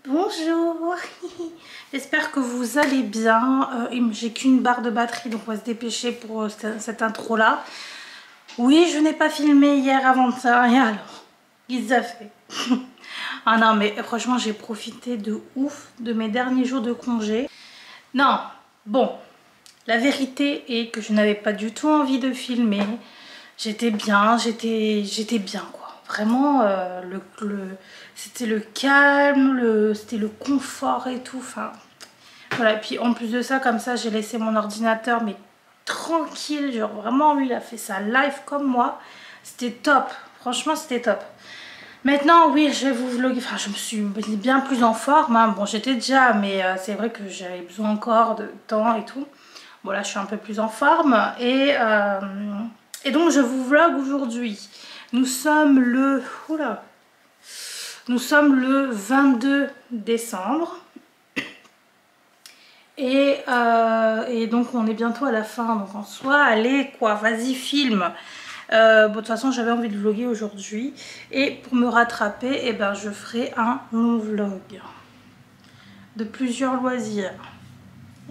Bonjour. J'espère que vous allez bien. J'ai qu'une barre de batterie, donc on va se dépêcher pour cette intro là. Oui, je n'ai pas filmé hier avant ça, et alors ils a fait. Ah non, mais franchement j'ai profité de ouf de mes derniers jours de congé. Non, bon, la vérité est que je n'avais pas du tout envie de filmer. J'étais bien, j'étais bien quoi. Vraiment, c'était le calme, c'était le confort et tout. Enfin, voilà. Et puis en plus de ça, comme ça, j'ai laissé mon ordinateur mais tranquille. Genre vraiment, lui, il a fait ça live comme moi. C'était top. Franchement, c'était top. Maintenant, oui, je vais vous vlogger. Enfin, je me suis bien plus en forme. Hein. Bon, j'étais déjà, mais c'est vrai que j'avais besoin encore de temps et tout. Bon, là, je suis un peu plus en forme. Et donc, je vous vlog aujourd'hui. Nous sommes le... Oula. Nous sommes le 22 décembre. Et donc, on est bientôt à la fin. Donc, en soi, allez, quoi, vas-y, filme. Bon, de toute façon, j'avais envie de vlogger aujourd'hui. Et pour me rattraper, eh ben, je ferai un long vlog de plusieurs loisirs.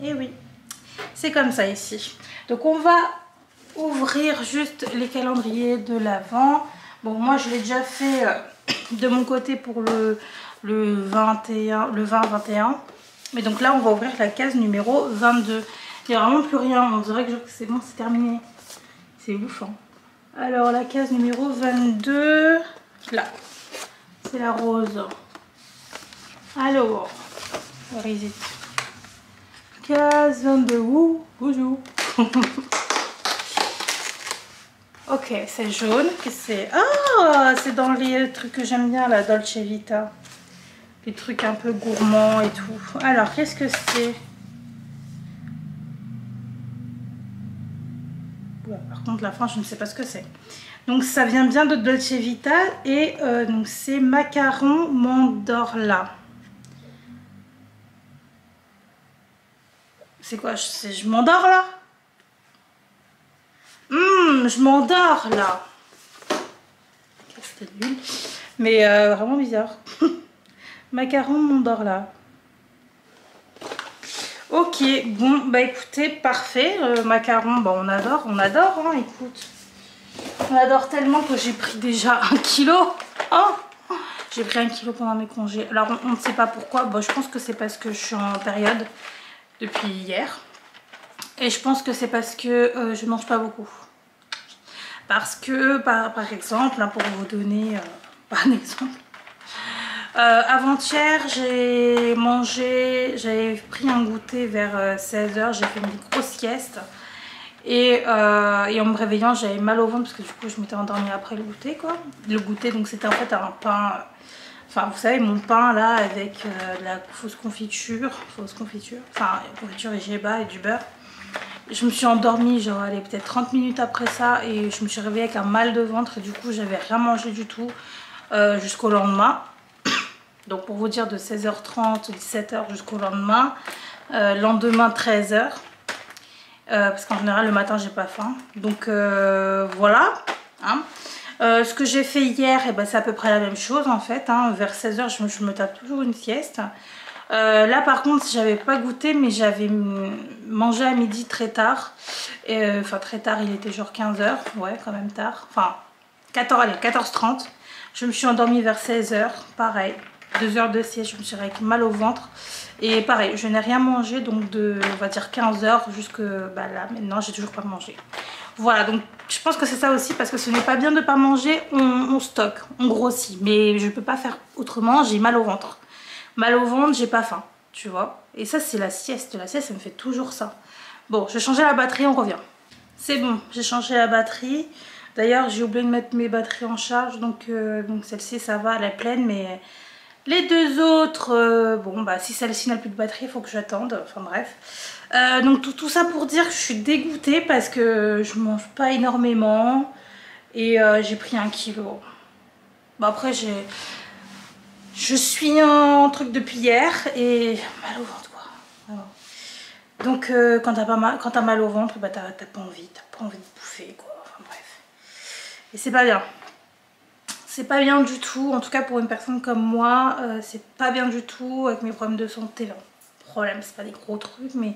Et oui, c'est comme ça ici. Donc, on va ouvrir juste les calendriers de l'Avent. Bon, moi, je l'ai déjà fait de mon côté pour le 20-21. Mais donc là, on va ouvrir la case numéro 22. Il n'y a vraiment plus rien. On dirait que c'est bon, c'est terminé. C'est ouf, hein. Alors, la case numéro 22, là, c'est la rose. Alors, where is it? Case 22, ouh, bonjour. Ok, c'est jaune. C'est c'est dans les trucs que j'aime bien, la Dolce Vita. Les trucs un peu gourmands et tout. Alors, qu'est-ce que c'est? Par contre, la fin, je ne sais pas ce que c'est. Donc, ça vient bien de Dolce Vita. Et donc, c'est macaron mandorla. C'est quoi? Je m'endors là? Je m'endors là. C'était nul. Mais vraiment bizarre. Macaron mandorla. Ok, bon, bah écoutez, parfait. Macaron, bah on adore, hein, écoute. On adore tellement que j'ai pris déjà 1 kilo. Oh, j'ai pris 1 kilo pendant mes congés. Alors, on ne sait pas pourquoi. Bon, je pense que c'est parce que je suis en période depuis hier. Et je pense que c'est parce que je mange pas beaucoup. Parce que, par exemple, hein, pour vous donner un exemple, avant-hier, j'avais pris un goûter vers 16 h, j'ai fait une grosse sieste. Et en me réveillant, j'avais mal au ventre parce que du coup, je m'étais endormie après le goûter, quoi. Le goûter, donc c'était en fait un pain... Enfin, vous savez, mon pain là, avec de la fausse confiture, enfin, confiture et géba et du beurre. Je me suis endormie, genre, allez, peut-être 30 minutes après ça, et je me suis réveillée avec un mal de ventre, et du coup, j'avais rien mangé du tout jusqu'au lendemain. Donc, pour vous dire, de 16h30, 17h jusqu'au lendemain, lendemain 13h. Parce qu'en général, le matin, j'ai pas faim. Donc, voilà. Hein. Ce que j'ai fait hier, eh ben, c'est à peu près la même chose en fait. Hein. Vers 16h, je me tape toujours une sieste. Là par contre, j'avais pas goûté, mais j'avais mangé à midi très tard. Enfin très tard, il était genre 15h. Ouais, quand même tard. Enfin, 14h30. Je me suis endormie vers 16h. Pareil, 2 heures de sieste, je me suis réveillée avec mal au ventre. Et pareil, je n'ai rien mangé, donc de, on va dire 15h jusque bah là, maintenant, j'ai toujours pas mangé. Voilà, donc je pense que c'est ça aussi, parce que ce n'est pas bien de ne pas manger, on stocke, on grossit. Mais je peux pas faire autrement, j'ai mal au ventre. Mal au ventre, j'ai pas faim, tu vois. Et ça, c'est la sieste. La sieste, ça me fait toujours ça. Bon, je vais changer la batterie, on revient. C'est bon, j'ai changé la batterie. D'ailleurs, j'ai oublié de mettre mes batteries en charge, donc celle-ci, ça va, elle est pleine, mais... Les deux autres, bon bah si celle-ci n'a plus de batterie, il faut que j'attende, enfin bref. Donc tout ça pour dire que je suis dégoûtée parce que je mange pas énormément et j'ai pris 1 kilo. Bon après je suis en truc depuis hier et mal au ventre quoi. Vraiment. Donc quand t'as mal au ventre, bah t'as pas envie de bouffer quoi, enfin bref. Et c'est pas bien. c'est pas bien du tout. En tout cas pour une personne comme moi, c'est pas bien du tout avec mes problèmes de santé. Là. Problème, c'est pas des gros trucs, mais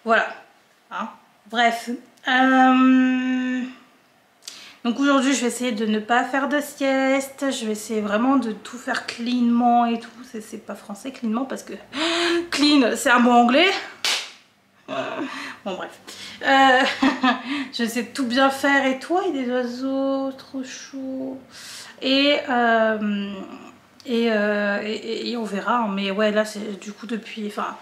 voilà. Hein. Bref. Donc aujourd'hui je vais essayer de ne pas faire de sieste, je vais essayer vraiment de tout faire cleanement et tout, c'est pas français cleanement parce que clean c'est un mot anglais. Bon bref, je sais tout bien faire et toi il y a des oiseaux trop chauds et on verra hein. Mais ouais là c'est du coup depuis, enfin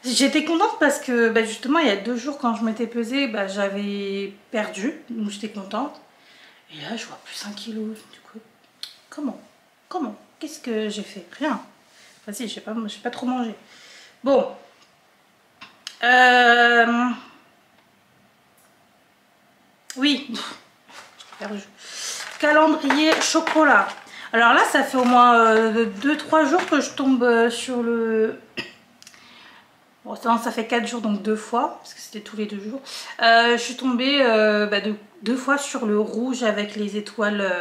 j'étais contente parce que bah, justement il y a 2 jours quand je m'étais pesée bah, j'avais perdu, donc j'étais contente. Et là, je vois plus 5 kilos. Du coup, comment qu'est-ce que j'ai fait? Rien. Enfin si, je sais pas trop mangé. Bon. Oui. J'ai perdu. Calendrier chocolat. Alors là, ça fait au moins 2-3 jours que je tombe sur le... Bon, ça fait 4 jours, donc 2 fois, parce que c'était tous les 2 jours. Je suis tombée bah, 2 fois sur le rouge avec les étoiles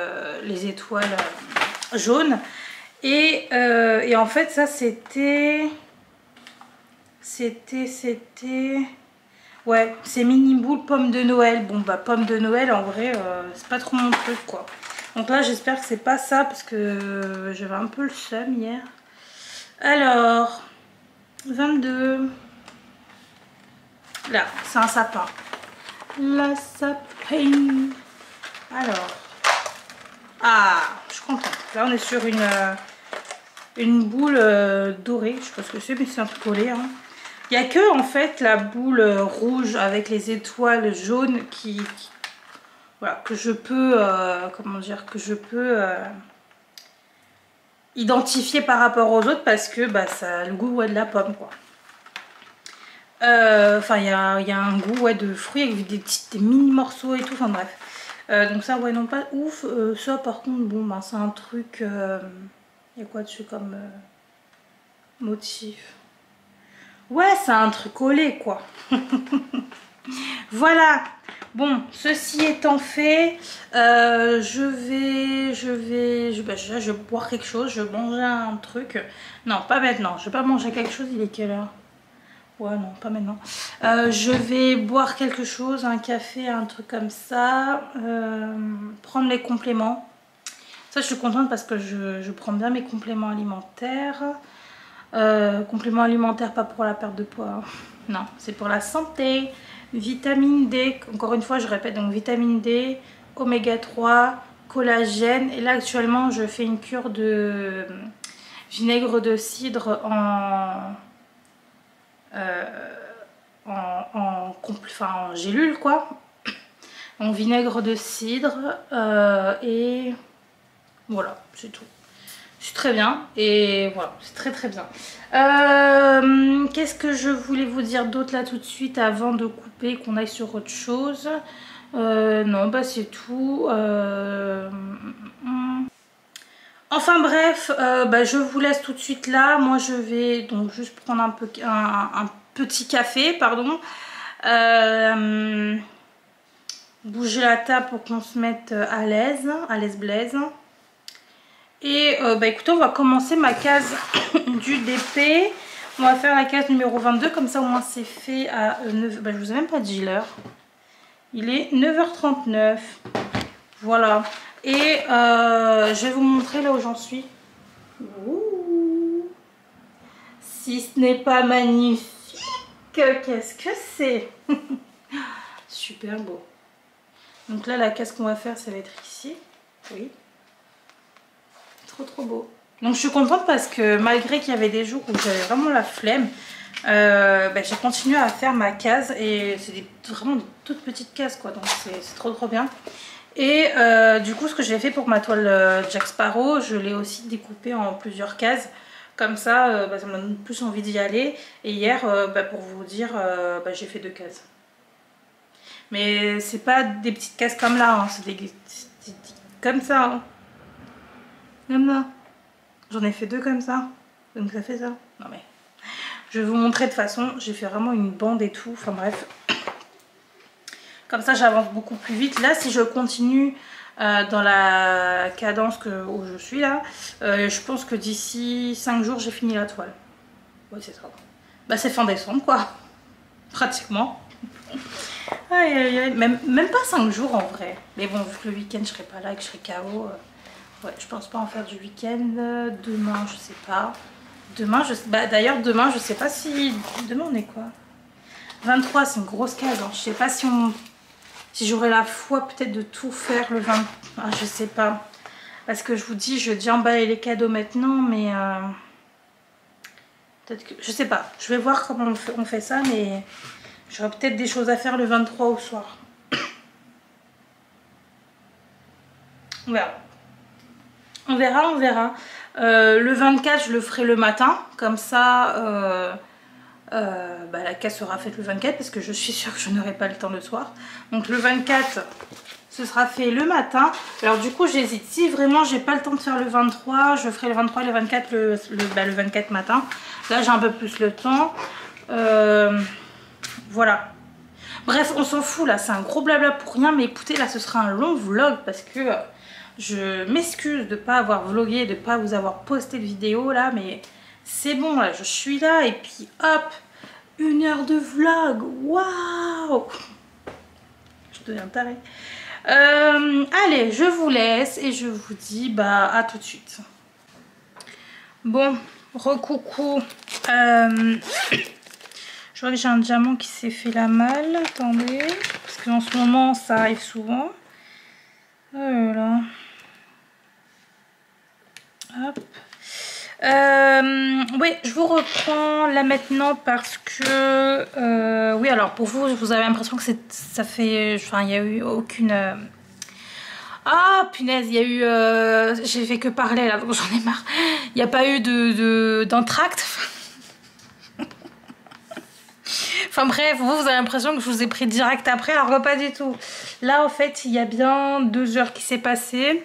jaunes. Et en fait, ça c'était... Ouais, c'est mini boule pomme de Noël. Bon, bah, pomme de Noël, en vrai, c'est pas trop mon truc, quoi. Donc là, j'espère que c'est pas ça, parce que j'avais un peu le seum hier. Alors... 22. Là, c'est un sapin. La sapin. Alors. Ah, je suis contente. Là, on est sur une boule dorée. Je sais pas ce que c'est, mais c'est un peu collé. Hein. Il n'y a que, en fait, la boule rouge avec les étoiles jaunes voilà, que je peux, comment dire, que je peux identifier par rapport aux autres parce que bah, ça a le goût ouais, de la pomme, quoi. Enfin, il y a un goût ouais, de fruits avec des mini morceaux et tout. Enfin, bref. Donc, ça, ouais, non, pas ouf. Ça, par contre, bon, ben, c'est un truc. Il y a quoi dessus comme motif? Ouais, c'est un truc collé, quoi. Voilà. Bon, ceci étant fait, je vais boire quelque chose. Je vais manger un truc. Non, pas maintenant. Je vais pas manger quelque chose. Il est quelle heure? Ouais, non, pas maintenant. Je vais boire quelque chose, un café, un truc comme ça. Prendre les compléments. Ça, je suis contente parce que je prends bien mes compléments alimentaires. Compléments alimentaires, pas pour la perte de poids. Hein. Non, c'est pour la santé. Vitamine D, encore une fois, je répète, donc vitamine D, oméga 3, collagène. Et là, actuellement, je fais une cure de vinaigre de cidre en gélule, quoi. En vinaigre de cidre. Et voilà, c'est tout. C'est très bien et voilà, c'est très très bien. Qu'est-ce que je voulais vous dire d'autre là tout de suite avant de couper, qu'on aille sur autre chose? Non, bah c'est tout. Enfin bref, bah, je vous laisse tout de suite là. Moi je vais donc juste prendre un petit café, pardon. Bouger la table pour qu'on se mette à l'aise blaise. Et bah écoutez, on va commencer ma case du DP. On va faire la case numéro 22, comme ça au moins c'est fait à 9h. Bah, je vous ai même pas dit l'heure. Il est 9h39. Voilà. Et je vais vous montrer là où j'en suis. Ouh. Si ce n'est pas magnifique, qu'est-ce que c'est? Super beau. Donc là, la case qu'on va faire, ça va être ici. Oui. Trop beau. Donc je suis contente parce que malgré qu'il y avait des jours où j'avais vraiment la flemme, bah, j'ai continué à faire ma case et c'est vraiment des toutes petites cases quoi, donc c'est trop bien. Et du coup ce que j'ai fait pour ma toile Jack Sparrow, je l'ai aussi découpée en plusieurs cases. Comme ça, bah, ça me donne plus envie d'y aller. Et hier, bah, pour vous dire, bah, j'ai fait 2 cases. Mais c'est pas des petites cases comme là, hein, c'est des comme ça. Hein. Comme ça. J'en ai fait 2 comme ça. Donc ça fait ça. Non mais... Je vais vous montrer de toute façon. J'ai fait vraiment une bande et tout. Enfin bref. Comme ça j'avance beaucoup plus vite. Là si je continue dans la cadence où je suis là, je pense que d'ici 5 jours j'ai fini la toile. Ouais c'est ça. Bah c'est fin décembre quoi. Pratiquement. Aïe, aïe, aïe. Même pas 5 jours en vrai. Mais bon vu que le week-end je serai pas là et que je serai KO. Ouais je pense pas en faire du week-end. Demain je sais pas. Demain d'ailleurs demain je sais pas si... Demain on est quoi? 23 c'est une grosse case. Hein. Je sais pas si j'aurai la foi peut-être de tout faire le 20. Ah, je sais pas. Parce que je vous dis, je vais déjà emballer les cadeaux maintenant, mais peut-être que. Je sais pas. Je vais voir comment on fait ça, mais j'aurai peut-être des choses à faire le 23 au soir. On verra. On verra, on verra. Le 24, je le ferai le matin. Comme ça. La casse sera faite le 24 parce que je suis sûre que je n'aurai pas le temps le soir. Donc le 24 ce sera fait le matin. Alors du coup j'hésite, si vraiment j'ai pas le temps de faire le 23, je ferai le 23 et le 24 le 24 matin. Là j'ai un peu plus le temps. Voilà. Bref on s'en fout là, c'est un gros blabla pour rien. Mais écoutez là ce sera un long vlog parce que je m'excuse de ne pas avoir vlogué, de ne pas vous avoir posté de vidéo là. Mais c'est bon là, je suis là et puis hop, 1 heure de vlog, waouh. Je deviens tarée. Allez, je vous laisse et je vous dis à tout de suite. Bon, recoucou. Je vois que j'ai un diamant qui s'est fait la malle. Attendez, parce qu'en ce moment ça arrive souvent. Voilà. Hop. Oui, je vous reprends là maintenant parce que oui, alors pour vous avez l'impression que ça fait, enfin il y a eu aucune ah punaise, il y a eu j'ai fait que parler là donc j'en ai marre. Il n'y a pas eu d'entracte. Enfin bref, vous avez l'impression que je vous ai pris direct après, alors que pas du tout. Là en fait il y a bien 2 heures qui s'est passé.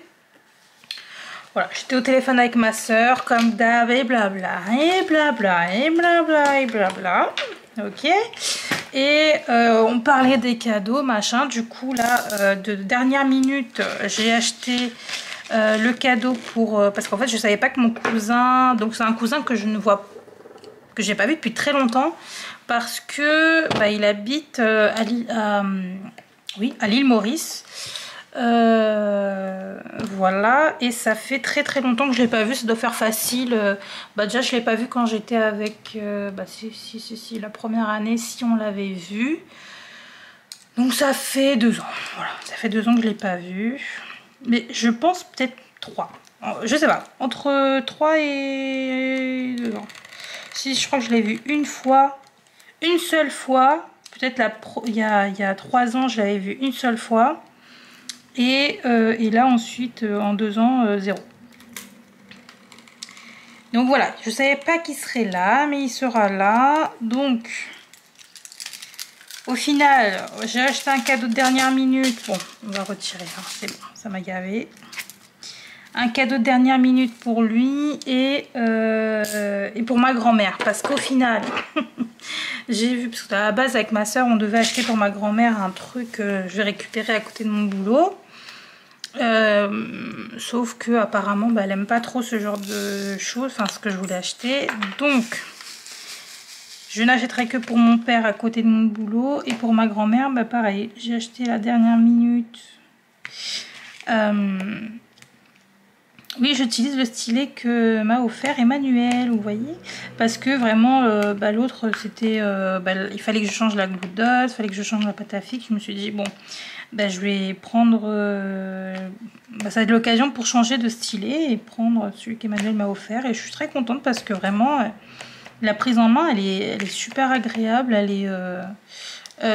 Voilà, j'étais au téléphone avec ma soeur, comme d'hab, et blabla, et blabla, et blabla, et blabla. Ok. Et on parlait des cadeaux, machin. Du coup, là, de dernière minute, j'ai acheté le cadeau pour... parce qu'en fait, je savais pas que mon cousin... Donc, c'est un cousin que je ne vois... que j'ai pas vu depuis très longtemps. Parce que il habite à l'île Maurice. Voilà, et ça fait très longtemps que je l'ai pas vu. Ça doit faire facile déjà je l'ai pas vu quand j'étais avec si la première année, si on l'avait vu, donc ça fait 2 ans. Voilà, ça fait 2 ans que je l'ai pas vu, mais je pense peut-être 3, je sais pas, entre 3 et 2 ans. Si, je crois que je l'ai vu une seule fois, peut-être il y a 3 ans je l'avais vu une seule fois. Et là ensuite en 2 ans 0. Donc voilà, je savais pas qu'il serait là, mais il sera là. Donc au final j'ai acheté un cadeau de dernière minute. Bon, on va retirer, hein, c'est bon, ça m'a gavé. Un cadeau de dernière minute pour lui et pour ma grand-mère, parce qu'au final j'ai vu, parce qu'à la base avec ma soeur on devait acheter pour ma grand-mère un truc que je vais récupérer à côté de mon boulot. Sauf que apparemment elle aime pas trop ce genre de choses, enfin ce que je voulais acheter, donc je n'achèterai que pour mon père à côté de mon boulot. Et pour ma grand-mère pareil, j'ai acheté la dernière minute. Oui, j'utilise le stylet que m'a offert Emmanuel, vous voyez, parce que vraiment l'autre c'était il fallait que je change la goutte d'os, il fallait que je change la pâte à fixe. Je me suis dit bon, je vais prendre ça va être l'occasion pour changer de stylet et prendre celui qu'Emmanuel m'a offert. Et je suis très contente parce que vraiment la prise en main elle est super agréable. Elle est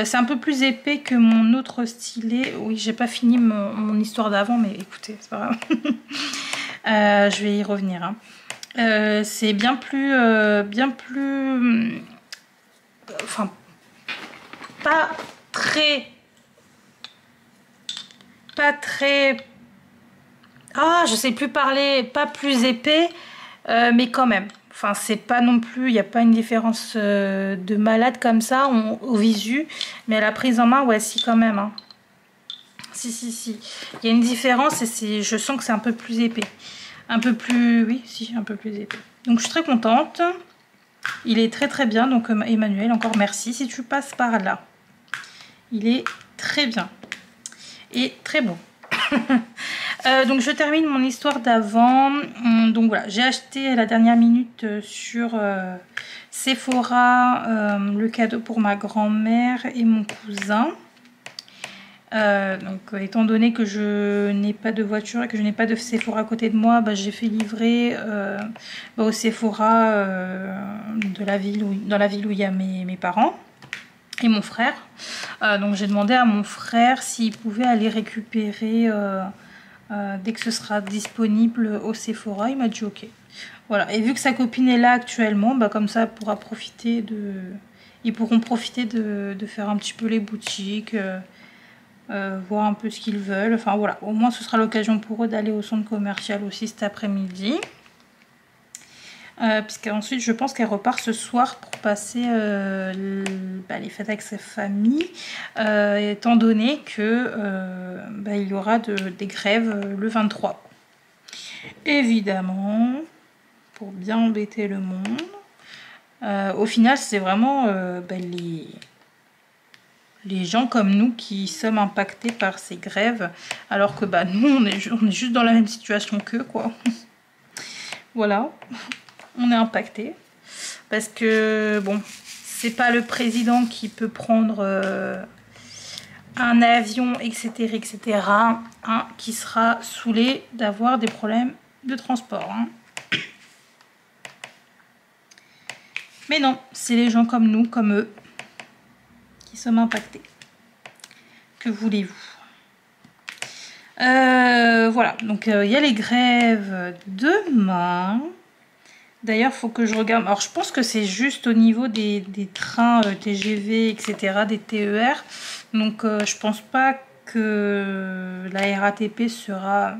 c'est un peu plus épais que mon autre stylet. Oui, j'ai pas fini mon histoire d'avant, mais écoutez, c'est pas grave. Je vais y revenir, hein. C'est bien plus enfin pas très je sais plus parler, pas plus épais, mais quand même Enfin, c'est pas non plus, il n'y a pas une différence de malade comme ça au visu. Mais à la prise en main, ouais, si quand même. Hein. Si. Il y a une différence et je sens que c'est un peu plus épais. Un peu plus, oui, si, un peu plus épais. Donc je suis très contente. Il est très bien. Donc Emmanuel, encore merci si tu passes par là. Il est très bien. Et très beau. Donc je termine mon histoire d'avant. Donc voilà, j'ai acheté à la dernière minute sur Sephora le cadeau pour ma grand-mère et mon cousin. Donc étant donné que je n'ai pas de voiture et que je n'ai pas de Sephora à côté de moi, bah, j'ai fait livrer au Sephora de la ville dans la ville où il y a mes parents et mon frère. Donc j'ai demandé à mon frère s'il pouvait aller récupérer dès que ce sera disponible au Sephora. Il m'a dit ok. Voilà, et vu que sa copine est là actuellement, bah, comme ça ils pourront profiter de faire un petit peu les boutiques. Voir un peu ce qu'ils veulent. Enfin voilà, au moins ce sera l'occasion pour eux d'aller au centre commercial aussi cet après-midi. Puisqu'ensuite je pense qu'elle repart ce soir pour passer les fêtes avec sa famille. Étant donné que il y aura des grèves le 23. Évidemment, pour bien embêter le monde. Au final c'est vraiment les gens comme nous qui sommes impactés par ces grèves, alors que nous on est juste dans la même situation qu'eux quoi. Voilà, on est impactés parce que bon, c'est pas le président qui peut prendre un avion etc hein, qui sera saoulé d'avoir des problèmes de transport hein. Mais non, c'est les gens comme nous, comme eux, qui sommes impactés. Que voulez-vous? Voilà, donc il y a les grèves demain. D'ailleurs, il faut que je regarde. Alors, je pense que c'est juste au niveau des trains TGV, etc., des TER. Donc, je pense pas que la RATP sera...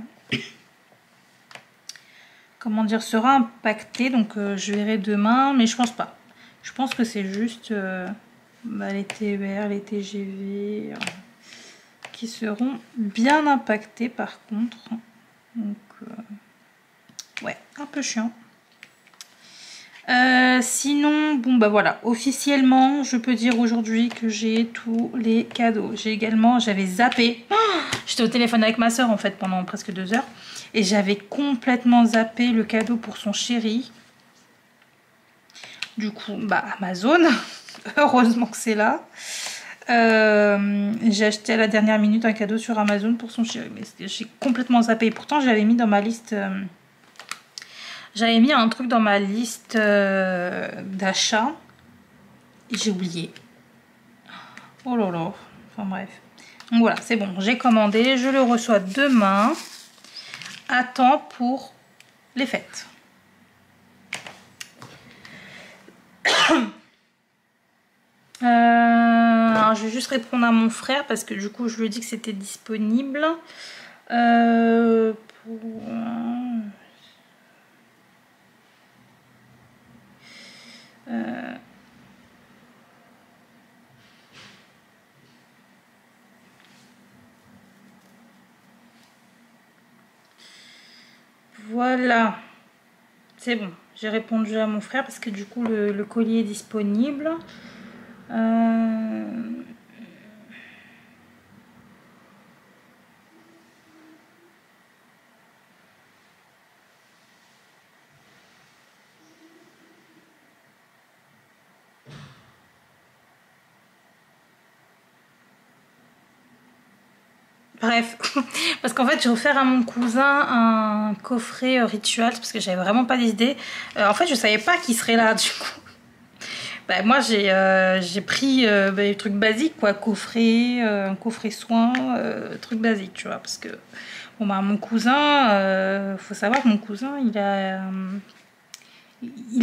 Comment dire, sera impactée. Donc, je verrai demain, mais je pense pas. Je pense que c'est juste les TER, les TGV qui seront bien impactés par contre. Donc, ouais, un peu chiant. Sinon, bon voilà, officiellement, je peux dire aujourd'hui que j'ai tous les cadeaux. J'avais zappé. J'étais au téléphone avec ma soeur en fait pendant presque 2 heures. Et j'avais complètement zappé le cadeau pour son chéri. Du coup, Amazon, heureusement que c'est là. J'ai acheté à la dernière minute un cadeau sur Amazon pour son chéri. Mais j'ai complètement zappé. Pourtant, j'avais mis dans ma liste... J'avais mis un truc dans ma liste d'achat. Et j'ai oublié. Oh là là. Enfin bref. Donc voilà, c'est bon. J'ai commandé. Je le reçois demain. À temps pour les fêtes. Alors je vais juste répondre à mon frère parce que du coup je lui ai dit que c'était disponible. Voilà, c'est bon. J'ai répondu à mon frère parce que du coup le colis est disponible. Bref, parce qu'en fait j'ai offert à mon cousin un coffret ritual parce que j'avais vraiment pas d'idée. En fait je savais pas qui serait là du coup. Moi j'ai pris les trucs basiques quoi, coffret, un coffret soin, truc basique tu vois. Parce que bon, mon cousin, faut savoir que mon cousin il a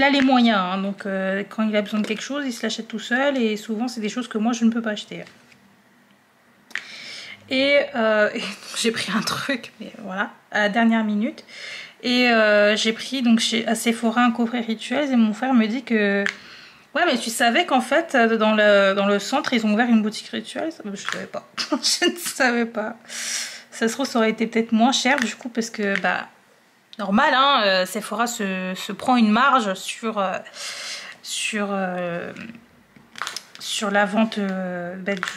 les moyens. Hein, donc quand il a besoin de quelque chose il se l'achète tout seul et souvent c'est des choses que moi je ne peux pas acheter. Et j'ai pris un truc, mais voilà, à la dernière minute. Et j'ai pris donc à Sephora un coffret Rituels et mon frère me dit que ouais, mais tu savais qu'en fait dans le centre ils ont ouvert une boutique Rituels. Je savais pas. Je ne savais pas. Ça se trouve ça aurait été peut-être moins cher du coup parce que bah normal hein, Sephora se prend une marge sur la vente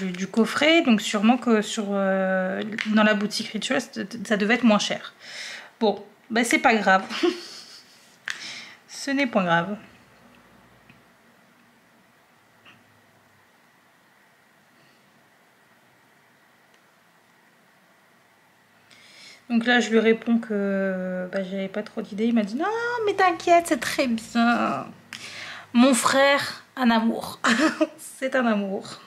du coffret, donc sûrement que dans la boutique Rituels ça devait être moins cher. Bon, bah c'est pas grave. Ce n'est pas grave. Donc là je lui réponds que bah, j'avais pas trop d'idées. Il m'a dit non mais t'inquiète, c'est très bien. Mon frère, un amour. C'est un amour.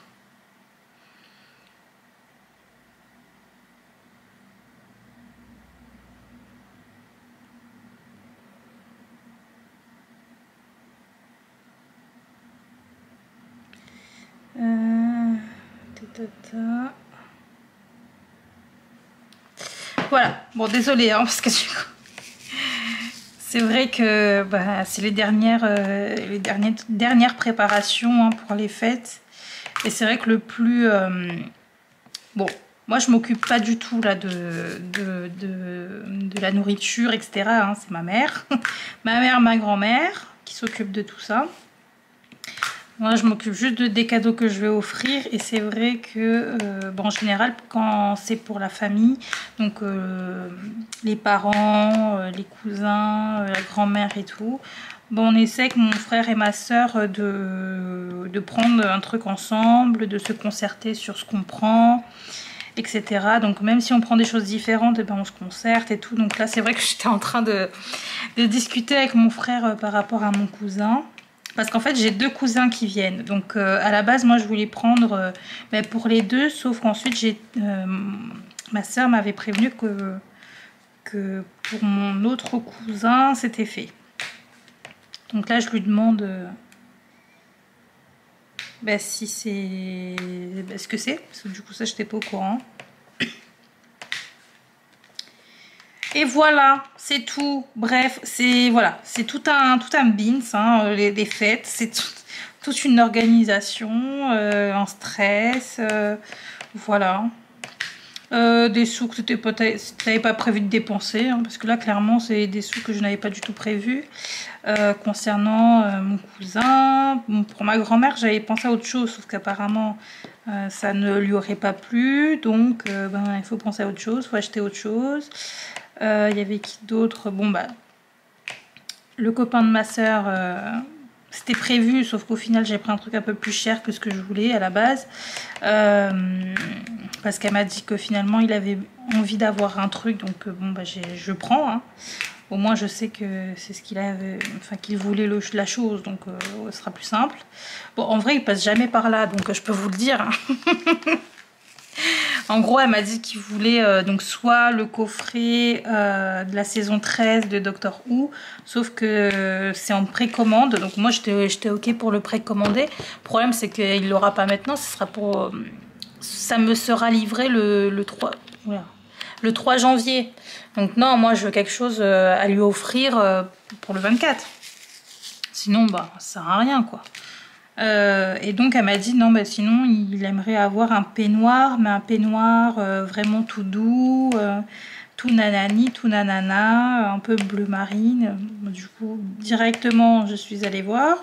Voilà, bon désolé hein, parce que c'est vrai que bah, c'est les dernières préparations hein, pour les fêtes. Et c'est vrai que le plus... bon, moi je m'occupe pas du tout là de la nourriture, etc. hein, c'est ma mère. Ma mère, ma grand-mère qui s'occupe de tout ça. Moi je m'occupe juste des cadeaux que je vais offrir. Et c'est vrai que bon, en général quand c'est pour la famille, donc les parents, les cousins, la grand-mère et tout, bon, on essaie avec mon frère et ma soeur de prendre un truc ensemble, de se concerter sur ce qu'on prend, etc. Donc même si on prend des choses différentes, et ben on se concerte et tout. Donc là c'est vrai que j'étais en train de discuter avec mon frère par rapport à mon cousin. Parce qu'en fait j'ai deux cousins qui viennent. Donc à la base moi je voulais prendre pour les deux. Sauf qu'ensuite ma soeur m'avait prévenu que pour mon autre cousin c'était fait. Donc là je lui demande si c'est ce que c'est. Parce que du coup ça j'étais pas au courant. Et voilà, c'est tout. Bref, c'est voilà, c'est tout un beans, hein, les fêtes. C'est toute une organisation, un stress, voilà. Des sous que tu n'avais pas prévu de dépenser, hein, parce que là, clairement, c'est des sous que je n'avais pas du tout prévu. Concernant mon cousin, bon, pour ma grand-mère, j'avais pensé à autre chose, sauf qu'apparemment, ça ne lui aurait pas plu. Donc, il faut penser à autre chose, il faut acheter autre chose. Il y avait qui d'autre? Bon bah le copain de ma soeur, c'était prévu, sauf qu'au final j'ai pris un truc un peu plus cher que ce que je voulais à la base, parce qu'elle m'a dit que finalement il avait envie d'avoir un truc, donc bon bah je prends hein. Au moins je sais que c'est ce qu'il avait, enfin qu'il voulait la chose, donc ce sera plus simple. Bon en vrai il passe jamais par là, donc je peux vous le dire hein. En gros, elle m'a dit qu'il voulait donc soit le coffret de la saison 13 de Doctor Who, sauf que c'est en précommande. Donc moi, j'étais ok pour le précommander. Le problème, c'est qu'il ne l'aura pas maintenant. Ce sera pour, ça me sera livré le 3, voilà, le 3 janvier. Donc non, moi, je veux quelque chose à lui offrir pour le 24. Sinon, bah, ça sert à rien, quoi. Et donc elle m'a dit non bah sinon il aimerait avoir un peignoir, mais un peignoir vraiment tout doux, tout nanani, tout nanana, un peu bleu marine. Du coup directement je suis allée voir,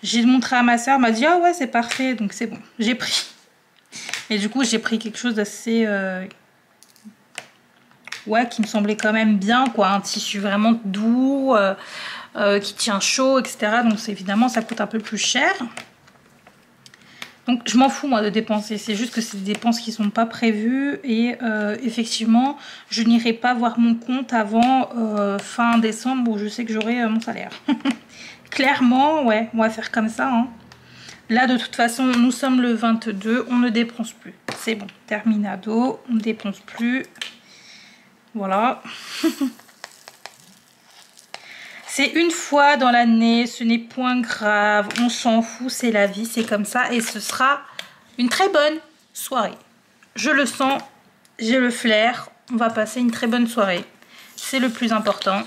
j'ai montré à ma soeur, elle m'a dit ah ouais c'est parfait, donc c'est bon, j'ai pris. Et du coup j'ai pris quelque chose d'assez ouais, qui me semblait quand même bien quoi, un tissu vraiment doux, qui tient chaud, etc. Donc évidemment ça coûte un peu plus cher. Donc je m'en fous moi de dépenser, c'est juste que c'est des dépenses qui sont pas prévues. Et effectivement je n'irai pas voir mon compte avant fin décembre, où je sais que j'aurai mon salaire. Clairement ouais, on va faire comme ça hein. Là de toute façon nous sommes le 22, on ne dépense plus, c'est bon, terminado, on ne dépense plus. Voilà. C'est une fois dans l'année, ce n'est point grave, on s'en fout, c'est la vie, c'est comme ça. Et ce sera une très bonne soirée. Je le sens j'ai le flair. On va passer une très bonne soirée. C'est le plus important.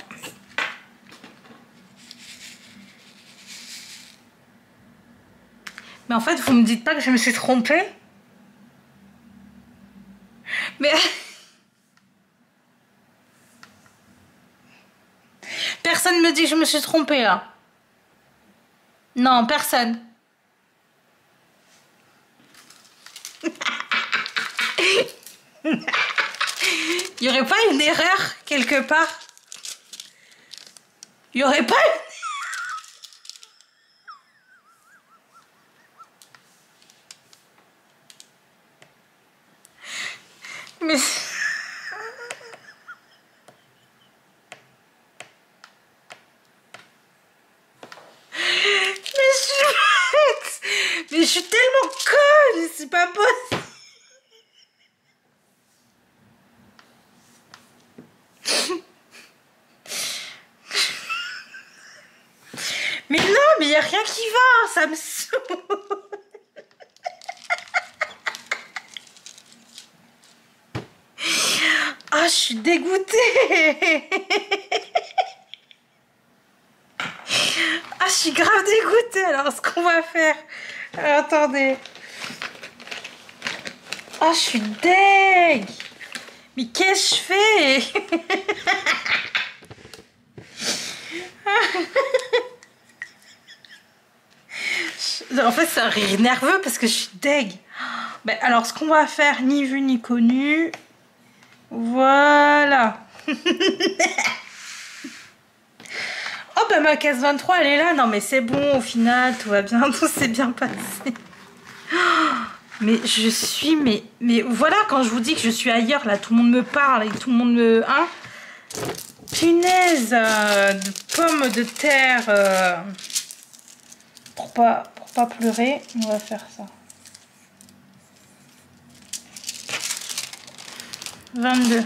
Mais en fait, vous me dites pas que je me suis trompée? Mais... Personne me dit que je me suis trompée, là. Non, personne. Il y aurait pas une erreur quelque part? Il y aurait pas une... Mais... Mais je suis tellement conne, c'est pas possible. Mais non, mais il n'y a rien qui va, ça me saoule. Ah, je suis dégoûtée. Ah, je suis grave dégoûtée. Alors, ce qu'on va faire... Alors, attendez. Ah, je suis deg. Mais qu'est-ce que je fais? En fait, c'est un rire nerveux parce que je suis deg. Ben, alors, ce qu'on va faire, ni vu ni connu. Voilà. Oh, ben ma caisse 23, elle est là. Non, mais c'est bon, au final, tout va bien. Tout s'est bien passé. Mais je suis... Mais voilà, quand je vous dis que je suis ailleurs, là, tout le monde me parle et tout le monde me... Hein? Punaise de pommes de terre. Pour pas pleurer, on va faire ça. 22.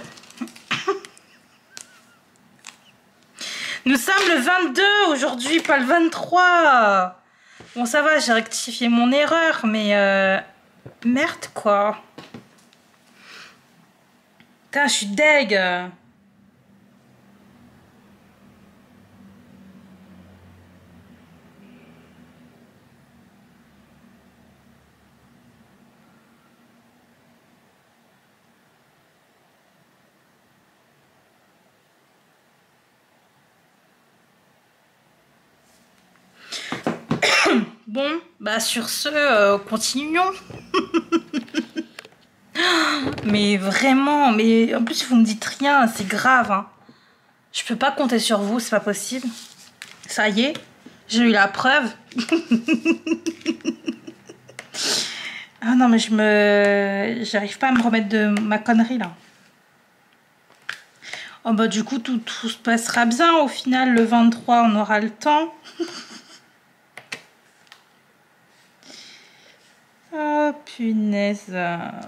Nous sommes le 22 aujourd'hui, pas le 23. Bon, ça va, j'ai rectifié mon erreur, mais merde, quoi. Putain, je suis deg. Bon, bah sur ce, continuons. Mais vraiment, mais en plus vous me dites rien, c'est grave. Hein. Je peux pas compter sur vous, c'est pas possible. Ça y est, j'ai eu la preuve. Ah non, mais j'arrive pas à me remettre de ma connerie là. Oh bah du coup tout se passera bien. Au final le 23 on aura le temps. Oh punaise.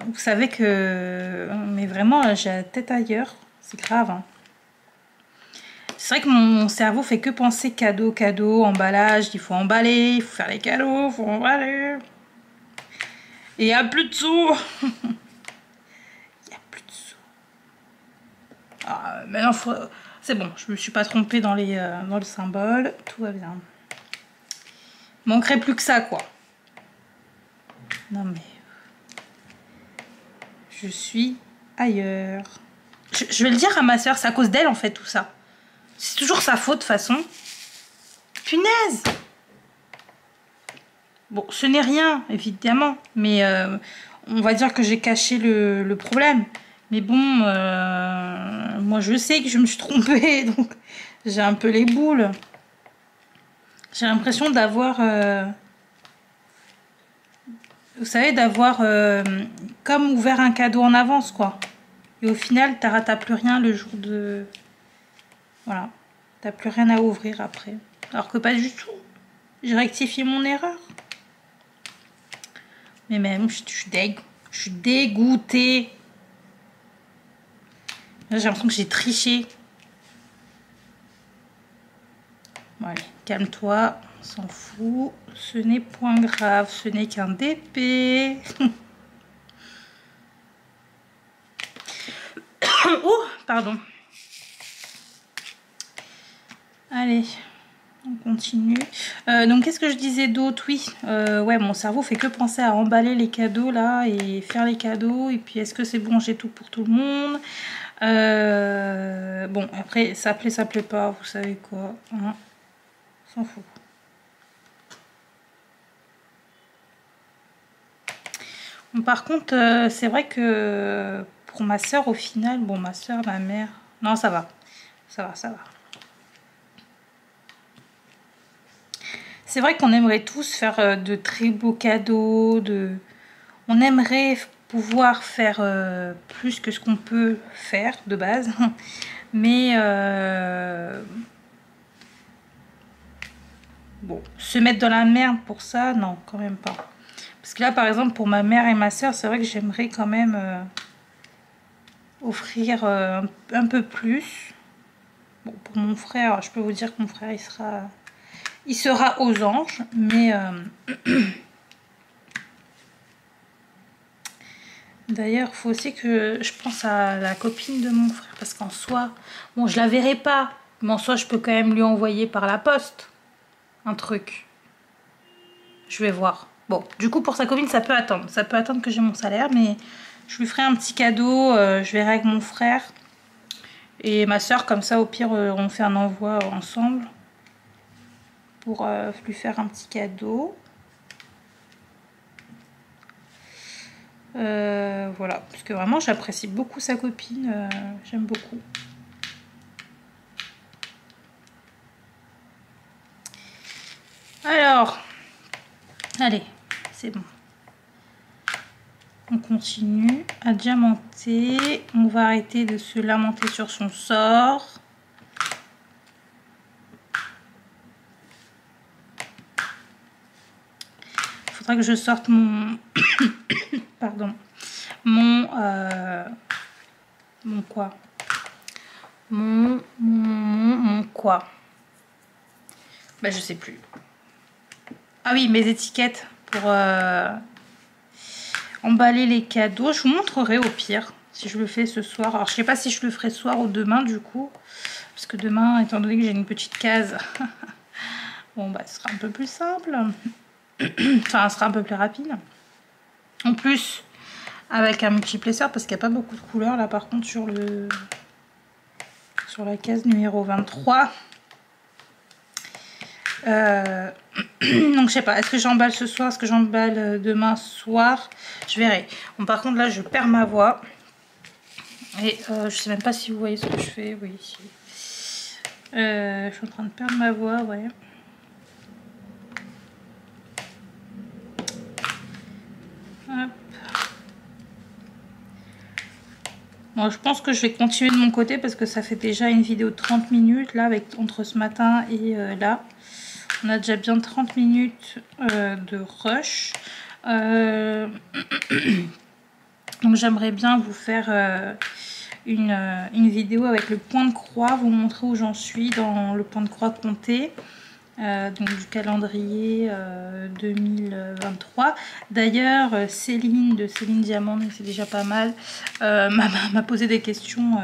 Vous savez que... Mais vraiment j'ai la tête ailleurs. C'est grave. Hein. C'est vrai que mon cerveau fait que penser cadeau, cadeau, emballage. Il faut emballer, il faut faire les cadeaux, il faut emballer. Et il n'y a plus de sous. Il n'y a plus de sous. Ah, maintenant, c'est bon, je me suis pas trompée dans le symbole. Tout va bien. Manquerait plus que ça, quoi. Non, mais... Je suis ailleurs. Je vais le dire à ma soeur, c'est à cause d'elle, en fait, tout ça. C'est toujours sa faute, de toute façon. Punaise! Bon, ce n'est rien, évidemment. Mais on va dire que j'ai caché le problème. Mais bon, moi je sais que je me suis trompée, donc j'ai un peu les boules. J'ai l'impression d'avoir, vous savez, d'avoir comme ouvert un cadeau en avance, quoi. Et au final, t'as plus rien le jour de... Voilà, t'as plus rien à ouvrir après. Alors que pas du tout. J'ai rectifié mon erreur. Mais même, je suis dégoûtée. J'ai l'impression que j'ai triché. Bon, allez, calme-toi, on s'en fout. Ce n'est point grave, ce n'est qu'un DP. Oh, pardon. Allez, on continue. Donc qu'est-ce que je disais d'autre? Oui, ouais, mon cerveau fait que penser à emballer les cadeaux là et faire les cadeaux. Et puis est-ce que c'est bon, j'ai tout pour tout le monde? Bon, après, ça plaît pas, vous savez quoi, hein, s'en fout. Bon, par contre, c'est vrai que pour ma soeur, au final, bon, ma soeur, ma mère, non, ça va, ça va, ça va. C'est vrai qu'on aimerait tous faire de très beaux cadeaux, on aimerait pouvoir faire plus que ce qu'on peut faire de base, mais bon, se mettre dans la merde pour ça, non, quand même pas. Parce que là, par exemple, pour ma mère et ma soeur, c'est vrai que j'aimerais quand même offrir un peu plus. Bon, pour mon frère, je peux vous dire que mon frère, il sera aux anges, mais d'ailleurs, il faut aussi que je pense à la copine de mon frère, parce qu'en soi, bon, je la verrai pas, mais en soi, je peux quand même lui envoyer par la poste un truc. Je vais voir. Bon, du coup, pour sa copine, ça peut attendre. Ça peut attendre que j'ai mon salaire, mais je lui ferai un petit cadeau. Je verrai avec mon frère et ma soeur, comme ça, au pire, on fait un envoi ensemble pour lui faire un petit cadeau. Voilà, parce que vraiment, j'apprécie beaucoup sa copine. J'aime beaucoup. Alors, allez, c'est bon. On continue à diamanter. On va arrêter de se lamenter sur son sort. Il faudra que je sorte mon... Pardon. Mon quoi? Mon quoi? Bah, je sais plus. Ah oui, mes étiquettes pour emballer les cadeaux. Je vous montrerai au pire si je le fais ce soir. Alors je sais pas si je le ferai ce soir ou demain du coup. Parce que demain, étant donné que j'ai une petite case, bon bah ce sera un peu plus simple. Enfin, ce sera un peu plus rapide. En plus, avec un multiplesseur, parce qu'il n'y a pas beaucoup de couleurs là par contre sur la case numéro 23. Donc je sais pas, est-ce que j'emballe ce soir, est-ce que j'emballe demain soir, je verrai. Bon, par contre là je perds ma voix et je sais même pas si vous voyez ce que je fais. Oui, ici je suis en train de perdre ma voix, ouais. Hop. Bon, je pense que je vais continuer de mon côté parce que ça fait déjà une vidéo de 30 minutes là, entre ce matin et là. On a déjà bien 30 minutes de rush. Donc j'aimerais bien vous faire une vidéo avec le point de croix, vous montrer où j'en suis dans le point de croix compté. Donc du calendrier 2023. D'ailleurs, Céline de Céline Diamant, c'est déjà pas mal, m'a posé des questions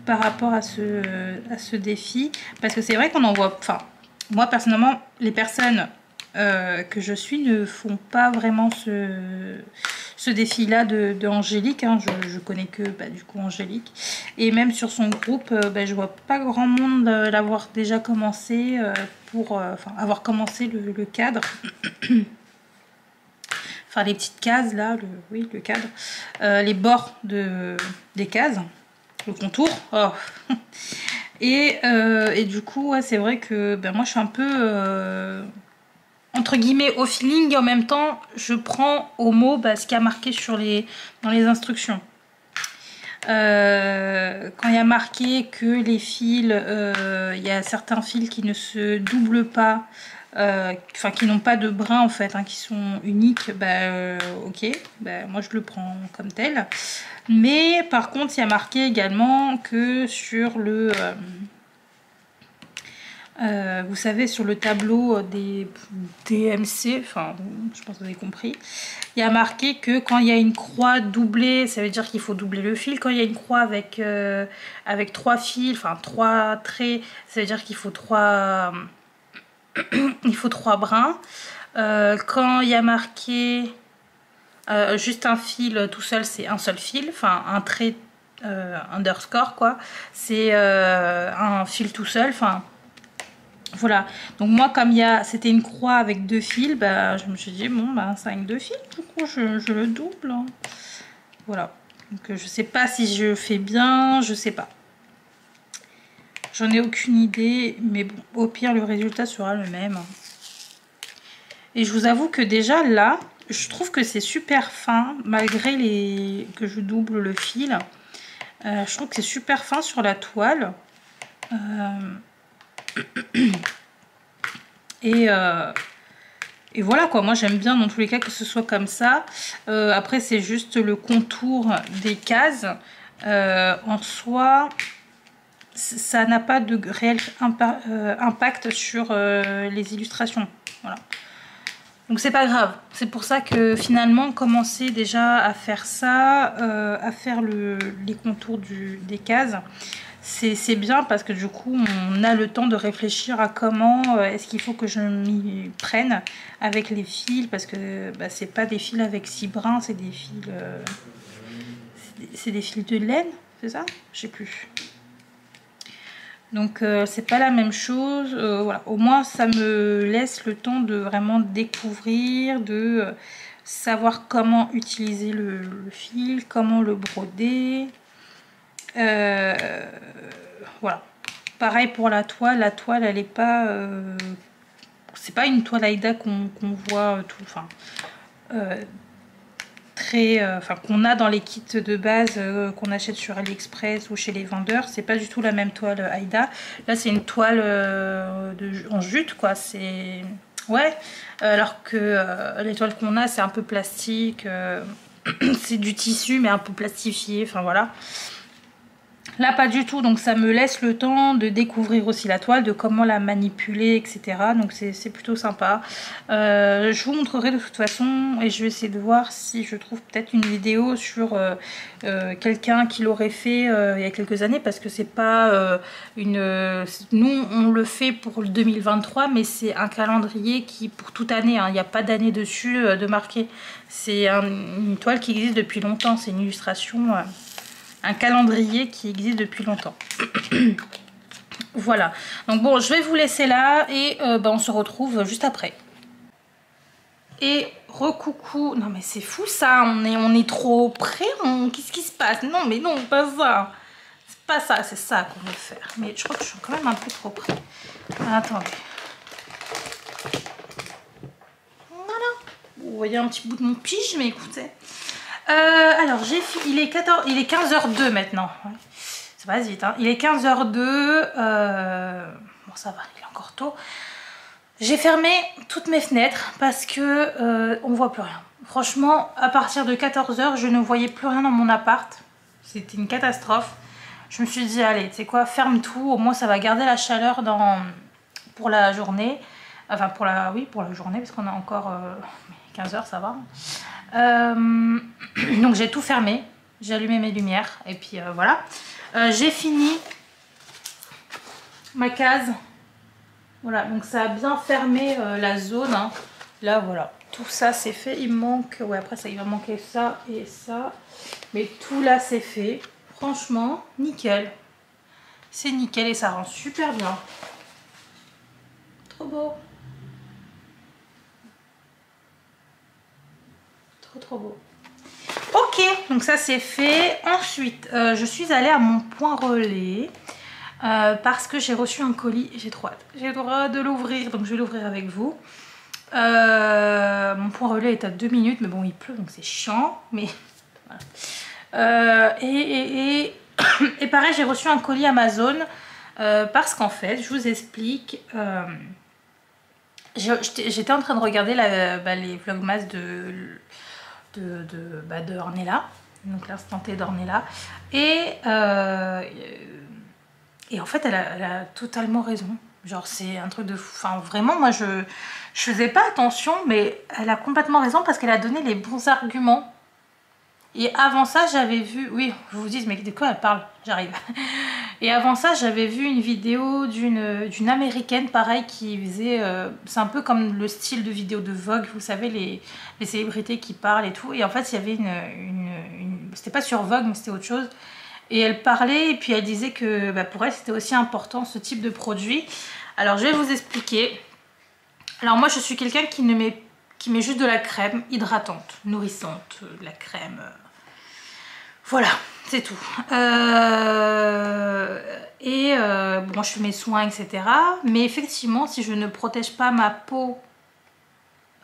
par rapport à ce défi. Parce que c'est vrai qu'on en voit... Enfin, moi personnellement, les personnes que je suis ne font pas vraiment ce défi-là de Angélique. Hein. Je connais que du coup Angélique. Et même sur son groupe, je vois pas grand monde l'avoir déjà commencé pour avoir commencé le cadre. Enfin les petites cases là, le cadre. Les bords des cases, le contour. Oh. Et du coup, ouais, c'est vrai que moi je suis un peu... entre guillemets au feeling et en même temps je prends au mot ce qui a marqué dans les instructions. Quand il y a marqué que les fils, il y a certains fils qui ne se doublent pas, enfin qui n'ont pas de brin en fait, hein, qui sont uniques, ok, moi je le prends comme tel. Mais par contre il y a marqué également que sur Vous savez, sur le tableau des DMC, enfin, je pense que vous avez compris, il y a marqué que quand il y a une croix doublée, ça veut dire qu'il faut doubler le fil. Quand il y a une croix avec 3 fils, enfin 3 traits, ça veut dire qu'il faut 3 brins. Quand il y a marqué juste un fil tout seul, c'est un seul fil, enfin un trait underscore quoi, c'est un fil tout seul, enfin voilà. Donc moi comme c'était une croix avec 2 fils, bah, je me suis dit bon bah c'est avec 2 fils, du coup je le double, hein. Voilà, donc je sais pas si je fais bien, je sais pas, j'en ai aucune idée, mais bon, au pire le résultat sera le même. Et je vous avoue que déjà là, je trouve que c'est super fin, malgré que je double le fil. Je trouve que c'est super fin sur la toile. Et voilà quoi, moi j'aime bien dans tous les cas que ce soit comme ça. Après c'est juste le contour des cases. En soi, ça n'a pas de réel impact sur les illustrations. Voilà. Donc c'est pas grave, c'est pour ça que finalement commencer déjà à faire ça, à faire les contours des cases, c'est bien parce que du coup on a le temps de réfléchir à comment est-ce qu'il faut que je m'y prenne avec les fils, parce que bah, c'est pas des fils avec 6 brins, c'est des fils c'est des fils de laine, c'est ça? Je sais plus. Donc c'est pas la même chose, voilà. Au moins ça me laisse le temps de vraiment découvrir, de savoir comment utiliser le fil, comment le broder. Voilà. Pareil pour la toile elle est pas... c'est pas une toile Aïda qu'on voit tout... Enfin, qu'on a dans les kits de base qu'on achète sur AliExpress ou chez les vendeurs. C'est pas du tout la même toile Aïda. Là c'est une toile en jute quoi, c'est ouais, alors que les toiles qu'on a c'est un peu plastique, c'est du tissu mais un peu plastifié, enfin voilà. Là pas du tout, donc ça me laisse le temps de découvrir aussi la toile, de comment la manipuler, etc. Donc c'est plutôt sympa. Je vous montrerai de toute façon et je vais essayer de voir si je trouve peut-être une vidéo sur quelqu'un qui l'aurait fait il y a quelques années, parce que c'est pas nous on le fait pour le 2023, mais c'est un calendrier qui pour toute année, hein, il n'y a pas d'année dessus de marqué. C'est une toile qui existe depuis longtemps, c'est une illustration... un calendrier qui existe depuis longtemps. Voilà. Donc bon, je vais vous laisser là et on se retrouve juste après. Et recoucou. Non mais c'est fou ça, on est trop près. Qu'est-ce qui se passe? Non mais non, pas ça. C'est pas ça, c'est ça qu'on veut faire. Mais je crois que je suis quand même un peu trop près. Attendez. Voilà. Vous voyez un petit bout de mon pige, mais écoutez. Alors il est 15h02 maintenant. Ça passe vite, hein. Il est 15h02. Bon ça va, il est encore tôt. J'ai fermé toutes mes fenêtres parce que on voit plus rien. Franchement, à partir de 14h, je ne voyais plus rien dans mon appart. C'était une catastrophe. Je me suis dit allez, tu sais quoi, ferme tout. Au moins ça va garder la chaleur pour la journée. Enfin pour la journée, parce qu'on a encore 15h, ça va. Donc j'ai tout fermé, j'ai allumé mes lumières et puis voilà. J'ai fini ma case. Voilà, donc ça a bien fermé la zone, hein. Là voilà, tout ça c'est fait. Il me manque, ouais après ça il va manquer ça et ça, mais tout là c'est fait. Franchement nickel, c'est nickel et ça rend super bien. Trop beau. Trop beau. Ok, donc ça c'est fait. Ensuite, je suis allée à mon point relais parce que j'ai reçu un colis. J'ai trop hâte. J'ai trop hâte de l'ouvrir, donc je vais l'ouvrir avec vous. Mon point relais est à 2 minutes, mais bon, il pleut, donc c'est chiant. Mais voilà. Et pareil, j'ai reçu un colis Amazon parce qu'en fait, je vous explique. J'étais en train de regarder les vlogmas de Ornella, donc l'instant T d'Ornella, et en fait elle a totalement raison. Genre c'est un truc de fou. Enfin vraiment moi je faisais pas attention, mais elle a complètement raison parce qu'elle a donné les bons arguments. Et avant ça j'avais vu, oui je vous dis mais de quoi elle parle, j'arrive. Et avant ça j'avais vu une vidéo d'une américaine pareil qui faisait, c'est un peu comme le style de vidéo de Vogue, vous savez les célébrités qui parlent et tout. Et en fait il y avait c'était pas sur Vogue mais c'était autre chose. Et elle parlait et puis elle disait que bah, pour elle c'était aussi important ce type de produit. Alors je vais vous expliquer. Alors moi je suis quelqu'un qui met juste de la crème hydratante, nourrissante, de la crème. Voilà, c'est tout. Bon, je fais mes soins, etc. Mais effectivement, si je ne protège pas ma peau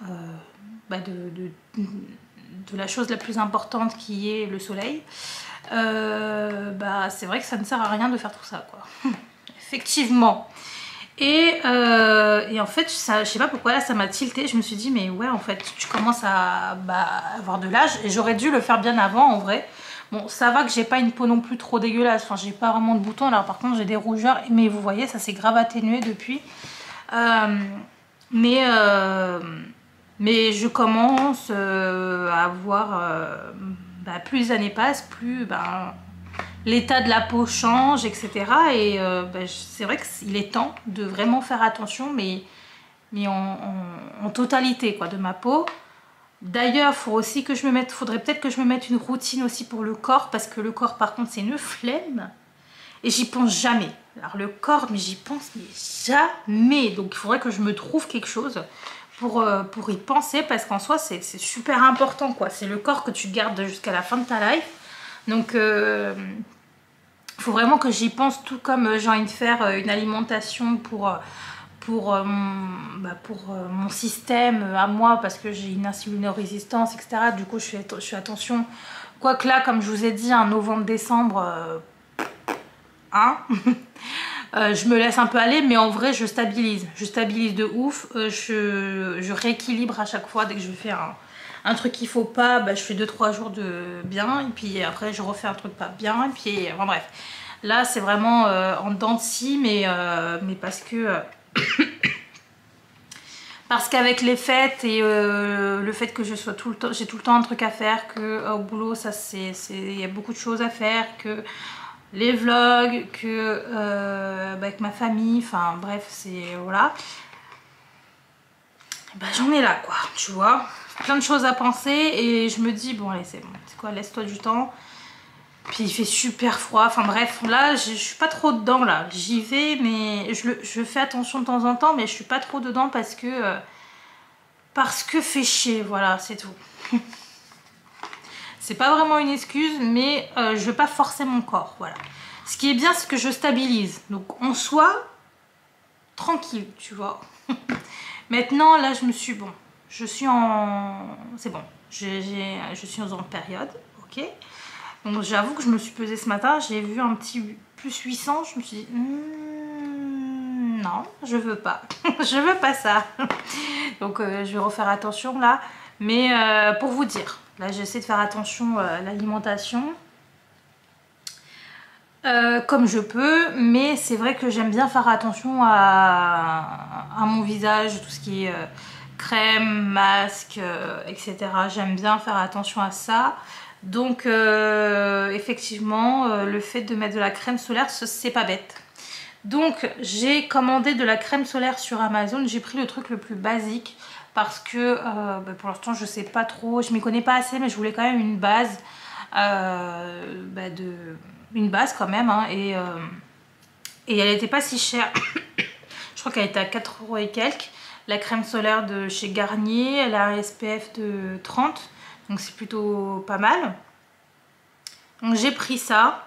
bah de la chose la plus importante qui est le soleil, bah c'est vrai que ça ne sert à rien de faire tout ça, quoi. Effectivement. Et en fait, ça, je sais pas pourquoi là ça m'a tilté. Je me suis dit mais ouais en fait tu commences à avoir de l'âge et j'aurais dû le faire bien avant en vrai. Bon ça va que j'ai pas une peau non plus trop dégueulasse. Enfin j'ai pas vraiment de boutons. Alors par contre j'ai des rougeurs. Mais vous voyez ça s'est grave atténué depuis. Mais je commence à avoir plus les années passent, plus l'état de la peau change, etc. Et c'est vrai qu'il est temps de vraiment faire attention, mais en totalité quoi, de ma peau. D'ailleurs, faudrait peut-être que je me mette une routine aussi pour le corps, parce que le corps par contre c'est une flemme. Et j'y pense jamais. Alors le corps, mais j'y pense mais jamais. Donc il faudrait que je me trouve quelque chose pour y penser, parce qu'en soi c'est super important quoi. C'est le corps que tu gardes jusqu'à la fin de ta life. Donc faut vraiment que j'y pense, tout comme j'ai envie de faire une alimentation pour mon système à moi, parce que j'ai une insulinorésistance, etc. Du coup je fais attention. Quoique là, comme je vous ai dit, en novembre-décembre, je me laisse un peu aller, mais en vrai je stabilise de ouf. Je rééquilibre à chaque fois. Dès que je fais un truc qu'il faut pas, je fais 2-3 jours de bien et puis après je refais un truc pas bien et puis enfin bref, là c'est vraiment en dents de scie, mais parce que parce qu'avec les fêtes et le fait que je sois j'ai tout le temps un truc à faire, que au boulot ça il y a beaucoup de choses à faire, que les vlogs, que avec ma famille, enfin bref, c'est voilà. J'en ai là quoi, tu vois, plein de choses à penser et je me dis bon allez c'est bon, c'est quoi, laisse-toi du temps. Puis il fait super froid, enfin bref, là je suis pas trop dedans là, j'y vais mais je fais attention de temps en temps, mais je suis pas trop dedans parce que fait chier, voilà, c'est tout. C'est pas vraiment une excuse, mais je veux pas forcer mon corps, voilà. Ce qui est bien, c'est que je stabilise. Donc en soi, tranquille, tu vois. Maintenant, là, je suis en... C'est bon, je suis en période, ok. Donc j'avoue que je me suis pesée ce matin, j'ai vu un petit plus 800, je me suis dit... non, je veux pas. Je veux pas ça. Donc je vais refaire attention là. Mais pour vous dire, là j'essaie de faire attention à l'alimentation. Comme je peux, mais c'est vrai que j'aime bien faire attention à mon visage, tout ce qui est crème, masque, etc. J'aime bien faire attention à ça. Donc effectivement, le fait de mettre de la crème solaire, c'est pas bête. Donc j'ai commandé de la crème solaire sur Amazon. J'ai pris le truc le plus basique parce que pour l'instant je sais pas trop, je m'y connais pas assez, mais je voulais quand même une base, une base quand même, hein, et elle était pas si chère. Je crois qu'elle était à 4 € et quelques. La crème solaire de chez Garnier, elle a un SPF de 30, donc c'est plutôt pas mal. Donc j'ai pris ça,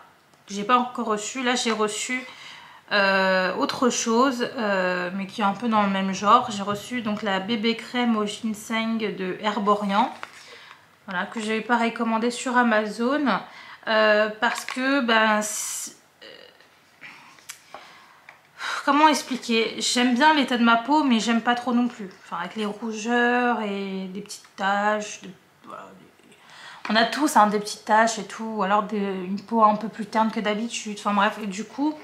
que j'ai pas encore reçu. Là j'ai reçu autre chose, mais qui est un peu dans le même genre. J'ai reçu donc la bébé crème au ginseng de Herborian, voilà, que j'avais pareil commandé sur Amazon, parce que comment expliquer, j'aime bien l'état de ma peau, mais j'aime pas trop non plus, enfin avec les rougeurs et des petites taches voilà, on a tous hein, des petites taches et tout, ou alors une peau un peu plus terne que d'habitude, enfin bref, et du coup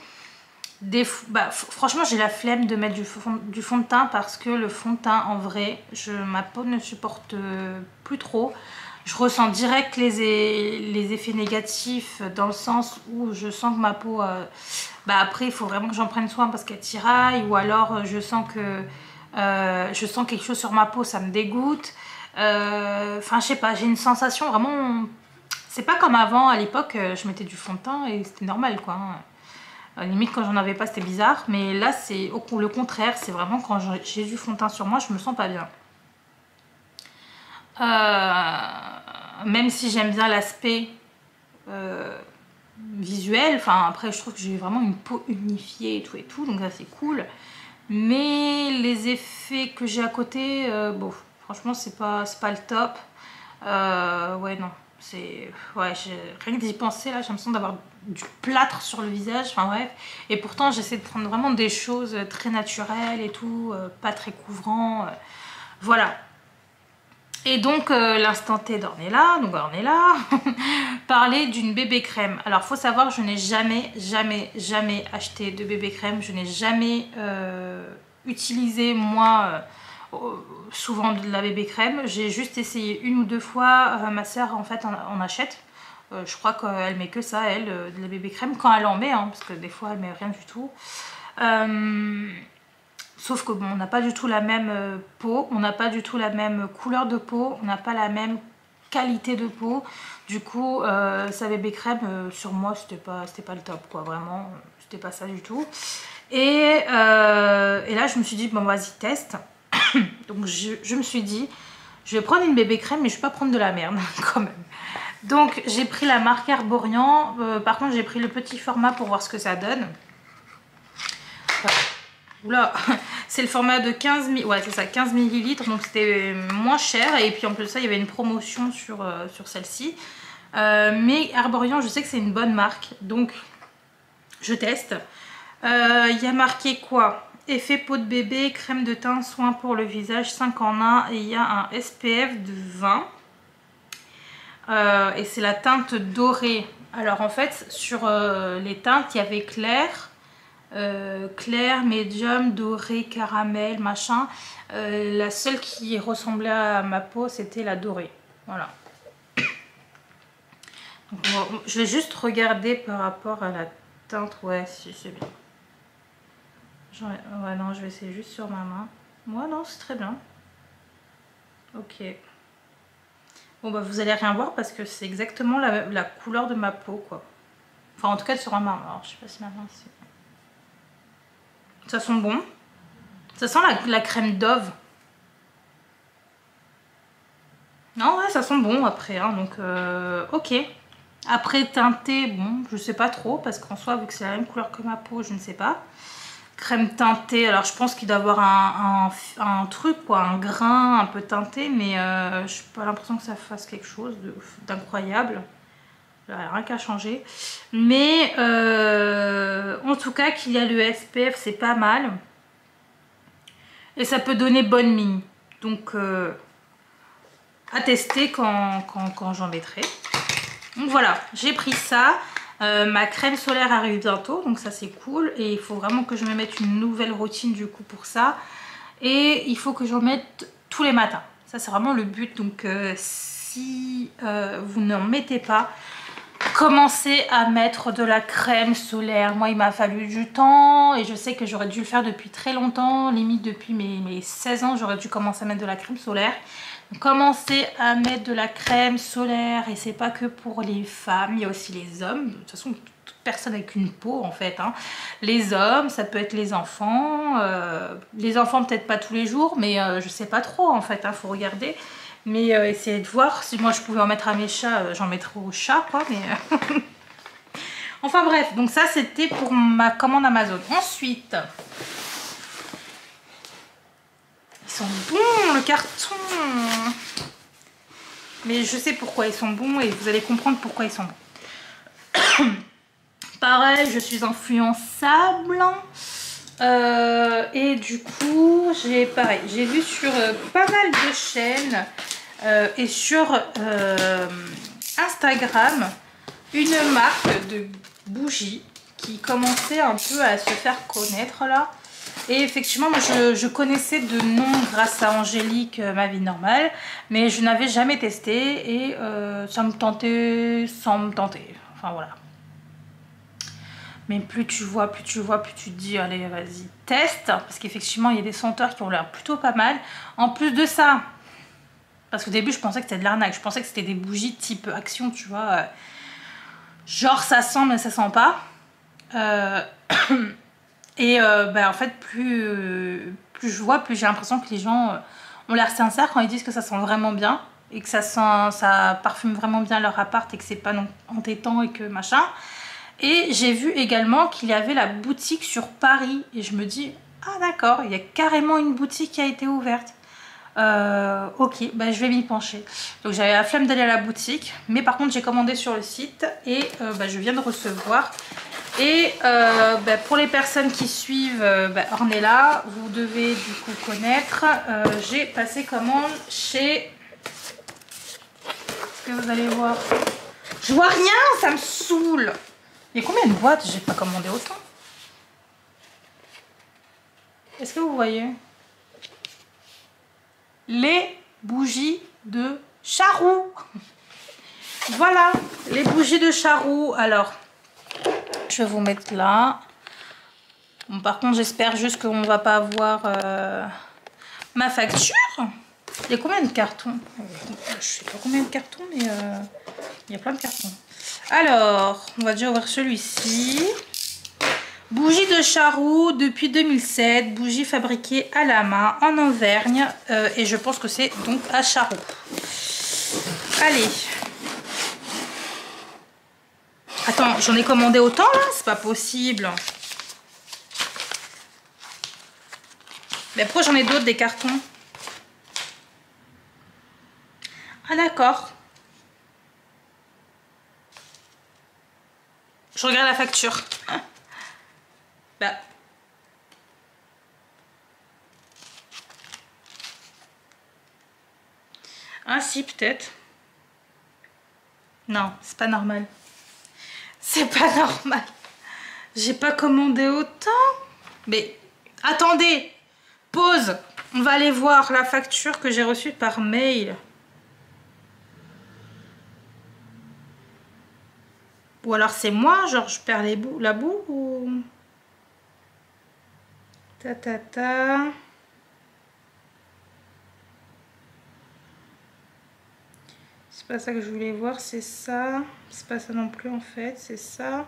Franchement, j'ai la flemme de mettre du fond de teint parce que le fond de teint, en vrai, ma peau ne supporte plus trop. Je ressens direct les effets négatifs dans le sens où je sens que ma peau... après, il faut vraiment que j'en prenne soin parce qu'elle tiraille, ou alors je sens quelque chose sur ma peau, ça me dégoûte. Enfin, je sais pas, j'ai une sensation vraiment... C'est pas comme avant, à l'époque, je mettais du fond de teint et c'était normal, quoi. Limite, quand j'en avais pas, c'était bizarre. Mais là, c'est le contraire. C'est vraiment quand j'ai du fond de teint sur moi, je me sens pas bien. Même si j'aime bien l'aspect visuel, enfin après je trouve que j'ai vraiment une peau unifiée et tout, donc ça c'est cool. Mais les effets que j'ai à côté, bon, franchement c'est pas le top. Ouais, non, c'est... Ouais, rien que d'y penser là, j'ai l'impression d'avoir du plâtre sur le visage, enfin bref. Et pourtant j'essaie de prendre vraiment des choses très naturelles et tout, pas très couvrant, voilà. Et donc l'instant T d'Ornella, donc Ornella, parler d'une bébé crème. Alors faut savoir que je n'ai jamais acheté de bébé crème. Je n'ai jamais utilisé moi souvent de la bébé crème. J'ai juste essayé une ou deux fois. Ma soeur en fait en achète. Je crois qu'elle met que ça, elle, de la bébé crème. Quand elle en met, hein, parce que des fois elle met rien du tout. Sauf que bon, on n'a pas du tout la même peau, on n'a pas du tout la même couleur de peau, on n'a pas la même qualité de peau. Du coup, sa bébé crème, sur moi, c'était pas le top, quoi, vraiment, c'était pas ça du tout. Et là, je me suis dit, bon, vas-y, teste. Donc, je me suis dit, je vais prendre une bébé crème, mais je vais pas prendre de la merde, quand même. Donc, j'ai pris la marque Herborian. Par contre, j'ai pris le petit format pour voir ce que ça donne. Oula, c'est le format de 15 ml, ouais c'est ça, 15 ml, donc c'était moins cher. Et puis en plus de ça, il y avait une promotion sur celle-ci. Mais Herborian, je sais que c'est une bonne marque, donc je teste. Il y a marqué quoi? Effet peau de bébé, crème de teint, soin pour le visage, 5 en 1. Et il y a un SPF de 20. Et c'est la teinte dorée. Alors en fait, sur les teintes, il y avait clair... clair, médium, doré, caramel, machin. La seule qui ressemblait à ma peau, c'était la dorée. Voilà. Donc, je vais juste regarder par rapport à la teinte. Ouais, si c'est bien. Ouais, non, je vais essayer juste sur ma main. Moi, non, c'est très bien. Ok. Bon, bah, vous allez rien voir parce que c'est exactement la couleur de ma peau, quoi. Enfin, en tout cas, sur ma main. Alors, je sais pas si ma main, c'est... Ça sent bon. Ça sent la crème Dove. Non, ouais, ça sent bon après. Hein, donc, ok. Après, teinté, bon, je sais pas trop. Parce qu'en soi, vu que c'est la même couleur que ma peau, je ne sais pas. Crème teintée. Alors, je pense qu'il doit y avoir un truc, quoi. Un grain un peu teinté. Mais je n'ai pas l'impression que ça fasse quelque chose d'incroyable. Rien qu'à changer. Mais en tout cas, qu'il y a le SPF, c'est pas mal. Et ça peut donner bonne mine. Donc, à tester quand j'en mettrai. Donc voilà, j'ai pris ça. Ma crème solaire arrive bientôt. Donc ça, c'est cool. Et il faut vraiment que je me mette une nouvelle routine du coup pour ça. Et il faut que j'en mette tous les matins. Ça, c'est vraiment le but. Donc, si vous n'en mettez pas... Commencer à mettre de la crème solaire. Moi, il m'a fallu du temps et je sais que j'aurais dû le faire depuis très longtemps, limite depuis mes 16 ans, j'aurais dû commencer à mettre de la crème solaire. Commencer à mettre de la crème solaire, et c'est pas que pour les femmes, il y a aussi les hommes. De toute façon, toute personne avec une peau en fait. Hein. Les hommes, ça peut être les enfants. Les enfants peut-être pas tous les jours, mais je sais pas trop en fait, hein, faut regarder. Mais essayer de voir si moi je pouvais en mettre à mes chats, j'en mettrais aux chats quoi. Mais enfin bref, donc ça c'était pour ma commande Amazon. Ensuite, ils sont bons le carton. Mais je sais pourquoi ils sont bons et vous allez comprendre pourquoi ils sont bons. Pareil, je suis influençable. Et du coup, j'ai vu sur pas mal de chaînes et sur Instagram une marque de bougies qui commençait un peu à se faire connaître là. Et effectivement, moi, je connaissais de nom grâce à Angélique, ma vie normale, mais je n'avais jamais testé et ça me tentait sans me tenter. Enfin voilà. Mais plus tu vois, plus tu te dis, allez, vas-y, teste. Parce qu'effectivement, il y a des senteurs qui ont l'air plutôt pas mal. En plus de ça, parce qu'au début, je pensais que c'était de l'arnaque. Je pensais que c'était des bougies type Action, tu vois. Genre, ça sent, mais ça sent pas. En fait, plus je vois, plus j'ai l'impression que les gens ont l'air sincères quand ils disent que ça sent vraiment bien. Et que ça parfume vraiment bien leur appart et que c'est pas non entêtant et que machin. Et j'ai vu également qu'il y avait la boutique sur Paris. Et je me dis, ah d'accord, il y a carrément une boutique qui a été ouverte. Ok, bah, je vais m'y pencher. Donc j'avais la flemme d'aller à la boutique. Mais par contre, j'ai commandé sur le site. Et je viens de recevoir. Et pour les personnes qui suivent Ornella, vous devez du coup connaître. J'ai passé commande chez... Est-ce que vous allez voir? Je vois rien, ça me saoule. Il y a combien de boîtes? J'ai pas commandé autant. Est-ce que vous voyez? Les bougies de Charroux. Voilà, les bougies de Charroux. Alors, je vais vous mettre là. Bon, par contre, j'espère juste qu'on va pas avoir ma facture. Il y a combien de cartons? Je sais pas combien de cartons, mais il y a plein de cartons. Alors, on va déjà ouvrir celui-ci. Bougie de Charroux depuis 2007. Bougie fabriquée à la main en Auvergne. Et je pense que c'est donc à Charroux. Allez. Attends, j'en ai commandé autant là? C'est pas possible. Mais pourquoi j'en ai d'autres des cartons? Ah d'accord. Je regarde la facture. Bah. Ah si, peut-être. Non, c'est pas normal. C'est pas normal. J'ai pas commandé autant. Mais attendez. Pause. On va aller voir la facture que j'ai reçue par mail. Ou alors c'est moi, genre je perds la boue ou... Ta ta ta. C'est pas ça que je voulais voir, c'est ça. C'est pas ça non plus en fait, c'est ça.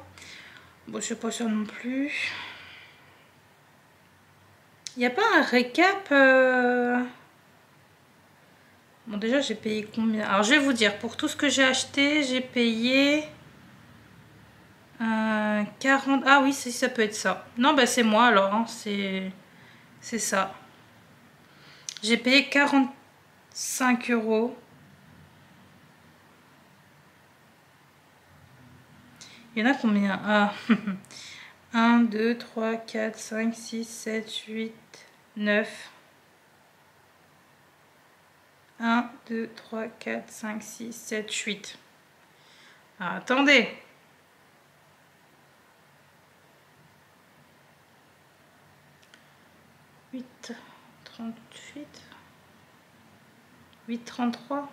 Bon, je suis pas sûre non plus. Il n'y a pas un récap Bon, déjà j'ai payé combien? Alors je vais vous dire, pour tout ce que j'ai acheté, j'ai payé 40... Ah oui, ça peut être ça. Non, bah c'est moi alors, hein. C'est ça. J'ai payé 45 €. Il y en a combien? Ah, 1, 2, 3, 4, 5, 6, 7, 8, 9. 1, 2, 3, 4, 5, 6, 7, 8. Ah, attendez. « 8, 38, 8, 33. »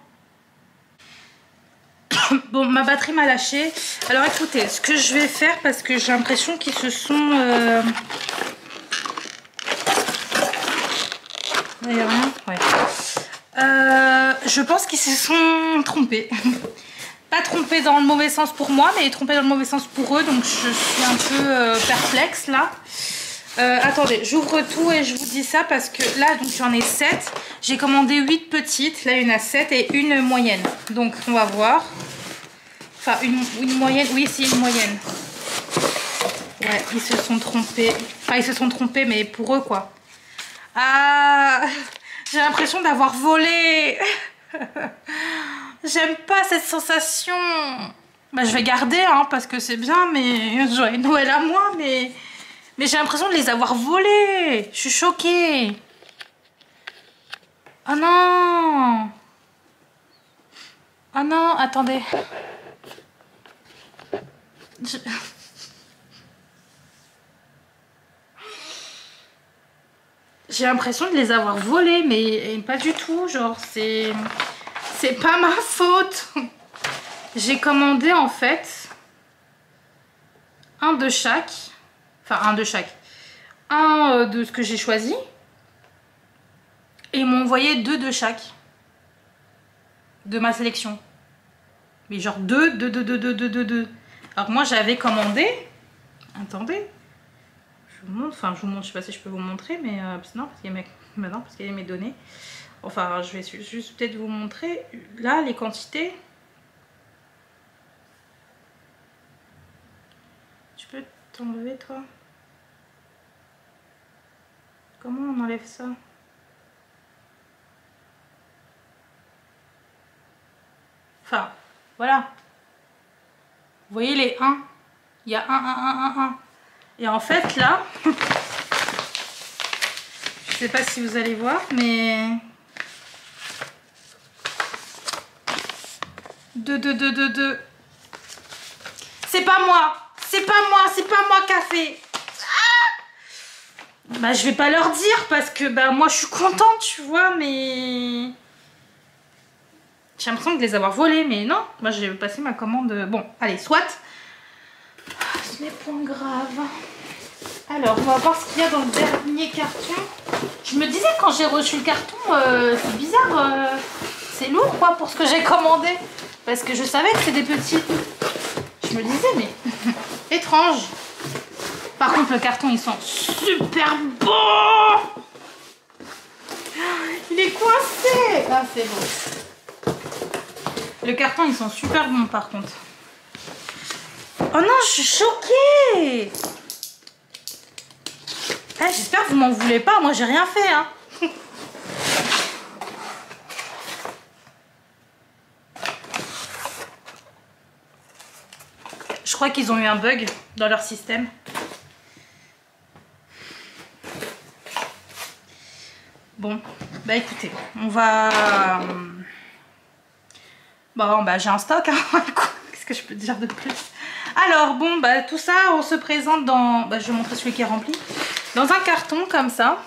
Bon, ma batterie m'a lâché. Alors écoutez, ce que je vais faire, parce que j'ai l'impression qu'ils se sont... Il n'y a rien. Ouais. Je pense qu'ils se sont trompés. Pas trompés dans le mauvais sens pour moi, mais trompés dans le mauvais sens pour eux. Donc je suis un peu perplexe là. Attendez, j'ouvre tout et je vous dis ça parce que là, donc j'en ai 7. J'ai commandé 8 petites. Là, il y en a 7 et une moyenne. Donc on va voir. Enfin, une moyenne. Oui, c'est une moyenne. Ouais, ils se sont trompés. Enfin, ils se sont trompés, mais pour eux, quoi. Ah, j'ai l'impression d'avoir volé. J'aime pas cette sensation. Bah, je vais garder, hein, parce que c'est bien, mais joyeux Noël à moi, mais j'ai l'impression de les avoir volés. Je suis choquée. Oh non. Oh non, attendez. J'ai l'impression de les avoir volés, mais pas du tout. Genre, c'est pas ma faute. J'ai commandé en fait un de chaque. Enfin, un de chaque. Un de ce que j'ai choisi. Et ils m'ont envoyé 2 de chaque. De ma sélection. Mais genre 2. Alors moi j'avais commandé. Attendez. Je vous montre. Enfin, je vous montre. Je sais pas si je peux vous montrer. Mais non, parce qu'il y a maintenant, parce qu'il y a mes données. Enfin, je vais juste peut-être vous montrer. Là, les quantités. Tu peux t'enlever, toi? Comment on enlève ça? Enfin, voilà. Vous voyez les 1? Il y a 1. Et en fait, là, je sais pas si vous allez voir, mais... 2. C'est pas moi. C'est pas moi qui a fait. Ah, bah, je vais pas leur dire parce que bah, moi, je suis contente, tu vois, mais... J'ai l'impression de les avoir volés, mais non. Moi, j'ai passé ma commande... Bon, allez, soit. Ce n'est point grave. Alors, on va voir ce qu'il y a dans le dernier carton. Je me disais, quand j'ai reçu le carton, c'est bizarre. C'est lourd, quoi, pour ce que j'ai commandé. Parce que je savais que c'était des petits. Je me disais, mais... étrange. Par contre, le carton, ils sont super beaux. Il est coincé. Ah, c'est bon. Le carton, ils sont super bons, par contre. Oh non, je suis choquée. Ah, j'espère que vous m'en voulez pas. Moi, j'ai rien fait, hein. Je crois qu'ils ont eu un bug dans leur système. Bon, bah écoutez, on va... Bon, bah j'ai un stock, hein. Qu'est-ce que je peux dire de plus? Alors, bon, bah tout ça, on se présente dans... Bah, je vais montrer celui qui est rempli. Dans un carton, comme ça.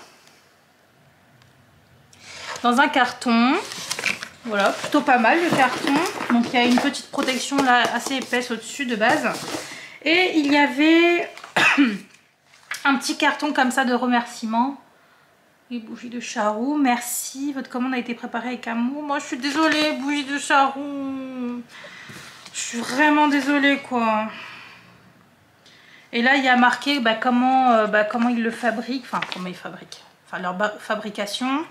Dans un carton. Voilà, plutôt pas mal le carton. Donc il y a une petite protection là assez épaisse au-dessus de base. Et il y avait un petit carton comme ça de remerciements. Les bougies de Charou, merci. Votre commande a été préparée avec amour. Moi je suis désolée, bougies de Charou. Je suis vraiment désolée quoi. Et là il y a marqué comment ils le fabriquent. Enfin comment ils fabriquent. Enfin leur fabrication.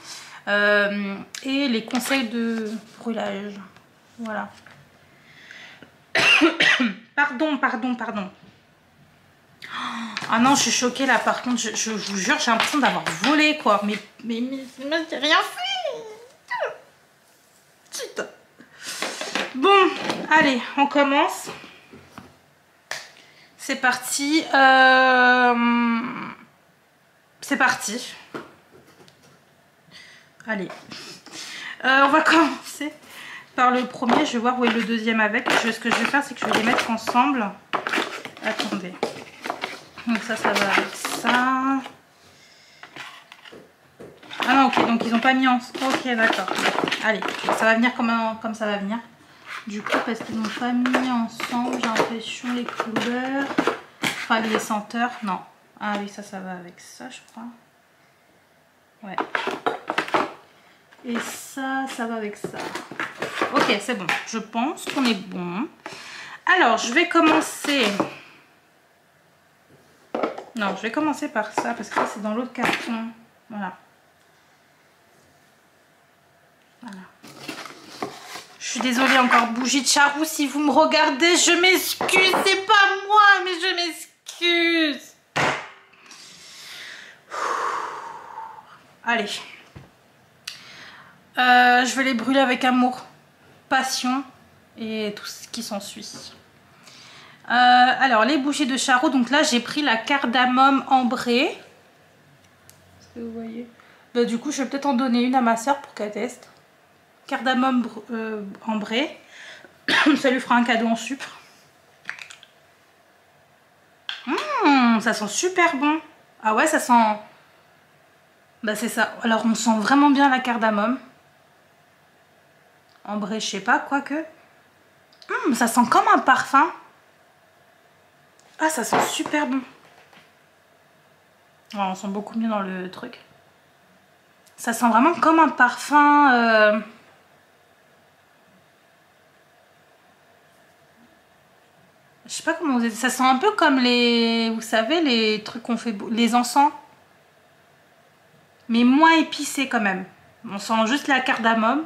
Et les conseils de brûlage. Voilà. Pardon. Ah non, je suis choquée là par contre. Je vous jure, j'ai l'impression d'avoir volé quoi. Mais j'ai rien fait. Putain. Bon, allez, on commence. C'est parti. C'est parti. Allez. On va commencer par le premier. Je vais voir où est le deuxième avec. Ce que je vais faire, c'est que je vais les mettre ensemble. Attendez. Donc ça va avec ça. Ah non, ok. Donc ils n'ont pas mis ensemble. Ok, d'accord. Allez. Ça va venir comme ça va venir. Du coup, parce qu'ils n'ont pas mis ensemble, j'ai l'impression les couleurs. Enfin, les senteurs. Non. Ah oui, ça va avec ça, je crois. Ouais. Et ça va avec ça. Ok, c'est bon. Je pense qu'on est bon. Alors, je vais commencer... Non, je vais commencer par ça, parce que ça, c'est dans l'autre carton. Voilà. Voilà. Je suis désolée, encore bougie de Charou. Si vous me regardez, je m'excuse. C'est pas moi, mais je m'excuse. Allez. Je vais les brûler avec amour, passion et tout ce qui s'ensuit. Alors, les bougies de Charou. Donc là, j'ai pris la cardamome ambrée. Est-ce que vous voyez? Bah, du coup, je vais peut-être en donner une à ma soeur pour qu'elle teste. Cardamome ambrée. Ça lui fera un cadeau en sup. Ça sent super bon. Ah ouais, ça sent... Bah c'est ça. Alors on sent vraiment bien la cardamome. Ambré, je sais pas, quoique. Ça sent comme un parfum. Ah, ça sent super bon. Ouais, on sent beaucoup mieux dans le truc. Ça sent vraiment comme un parfum. Je sais pas comment vous dites. Ça sent un peu comme les... Vous savez, les trucs qu'on fait... Les encens. Mais moins épicé quand même. On sent juste la cardamome.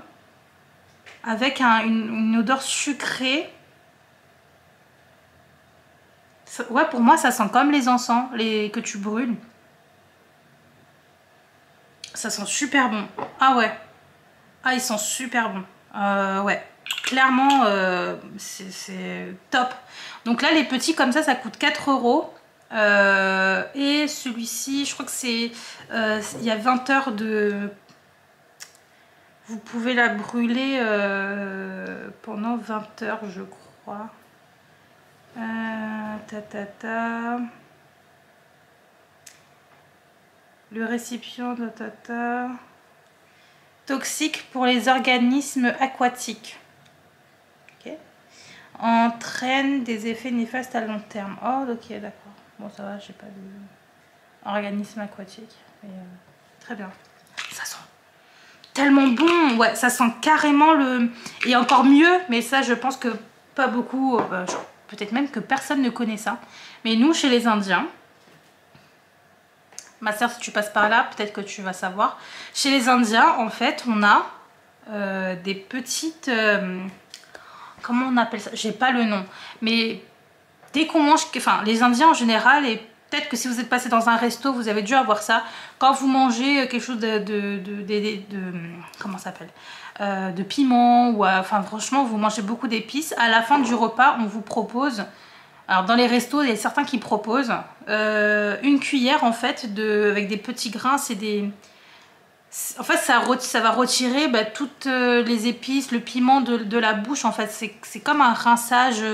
Avec une odeur sucrée. Ouais, pour moi, ça sent comme les encens que tu brûles. Ça sent super bon. Ah ouais. Ah, ils sont super bons. Ouais. Clairement, c'est top. Donc là, les petits comme ça coûte 4 €. Et celui-ci, je crois que c'est... il y a 20 heures de... Vous pouvez la brûler pendant 20 heures, je crois. Le récipient toxique pour les organismes aquatiques. Okay. Entraîne des effets néfastes à long terme. Oh, ok, d'accord. Bon, ça va, j'ai pas d'organisme aquatique. Mais, très bien. Ça sent tellement bon. Ouais, ça sent carrément le... Et encore mieux, mais ça, je pense que pas beaucoup... peut-être même que personne ne connaît ça. Mais nous, chez les Indiens... Ma soeur, si tu passes par là, peut-être que tu vas savoir. Chez les Indiens, en fait, on a des petites... comment on appelle ça? J'ai pas le nom. Mais dès qu'on mange... Enfin, les Indiens en général, et peut-être que si vous êtes passé dans un resto, vous avez dû avoir ça. Quand vous mangez quelque chose comment ça s'appelle? De piment, ou enfin franchement, vous mangez beaucoup d'épices. À la fin du repas, on vous propose... Alors dans les restos, il y a certains qui proposent une cuillère en fait avec des petits grains, c'est des... En fait ça va retirer toutes les épices, le piment de la bouche en fait. C'est comme un rinçage,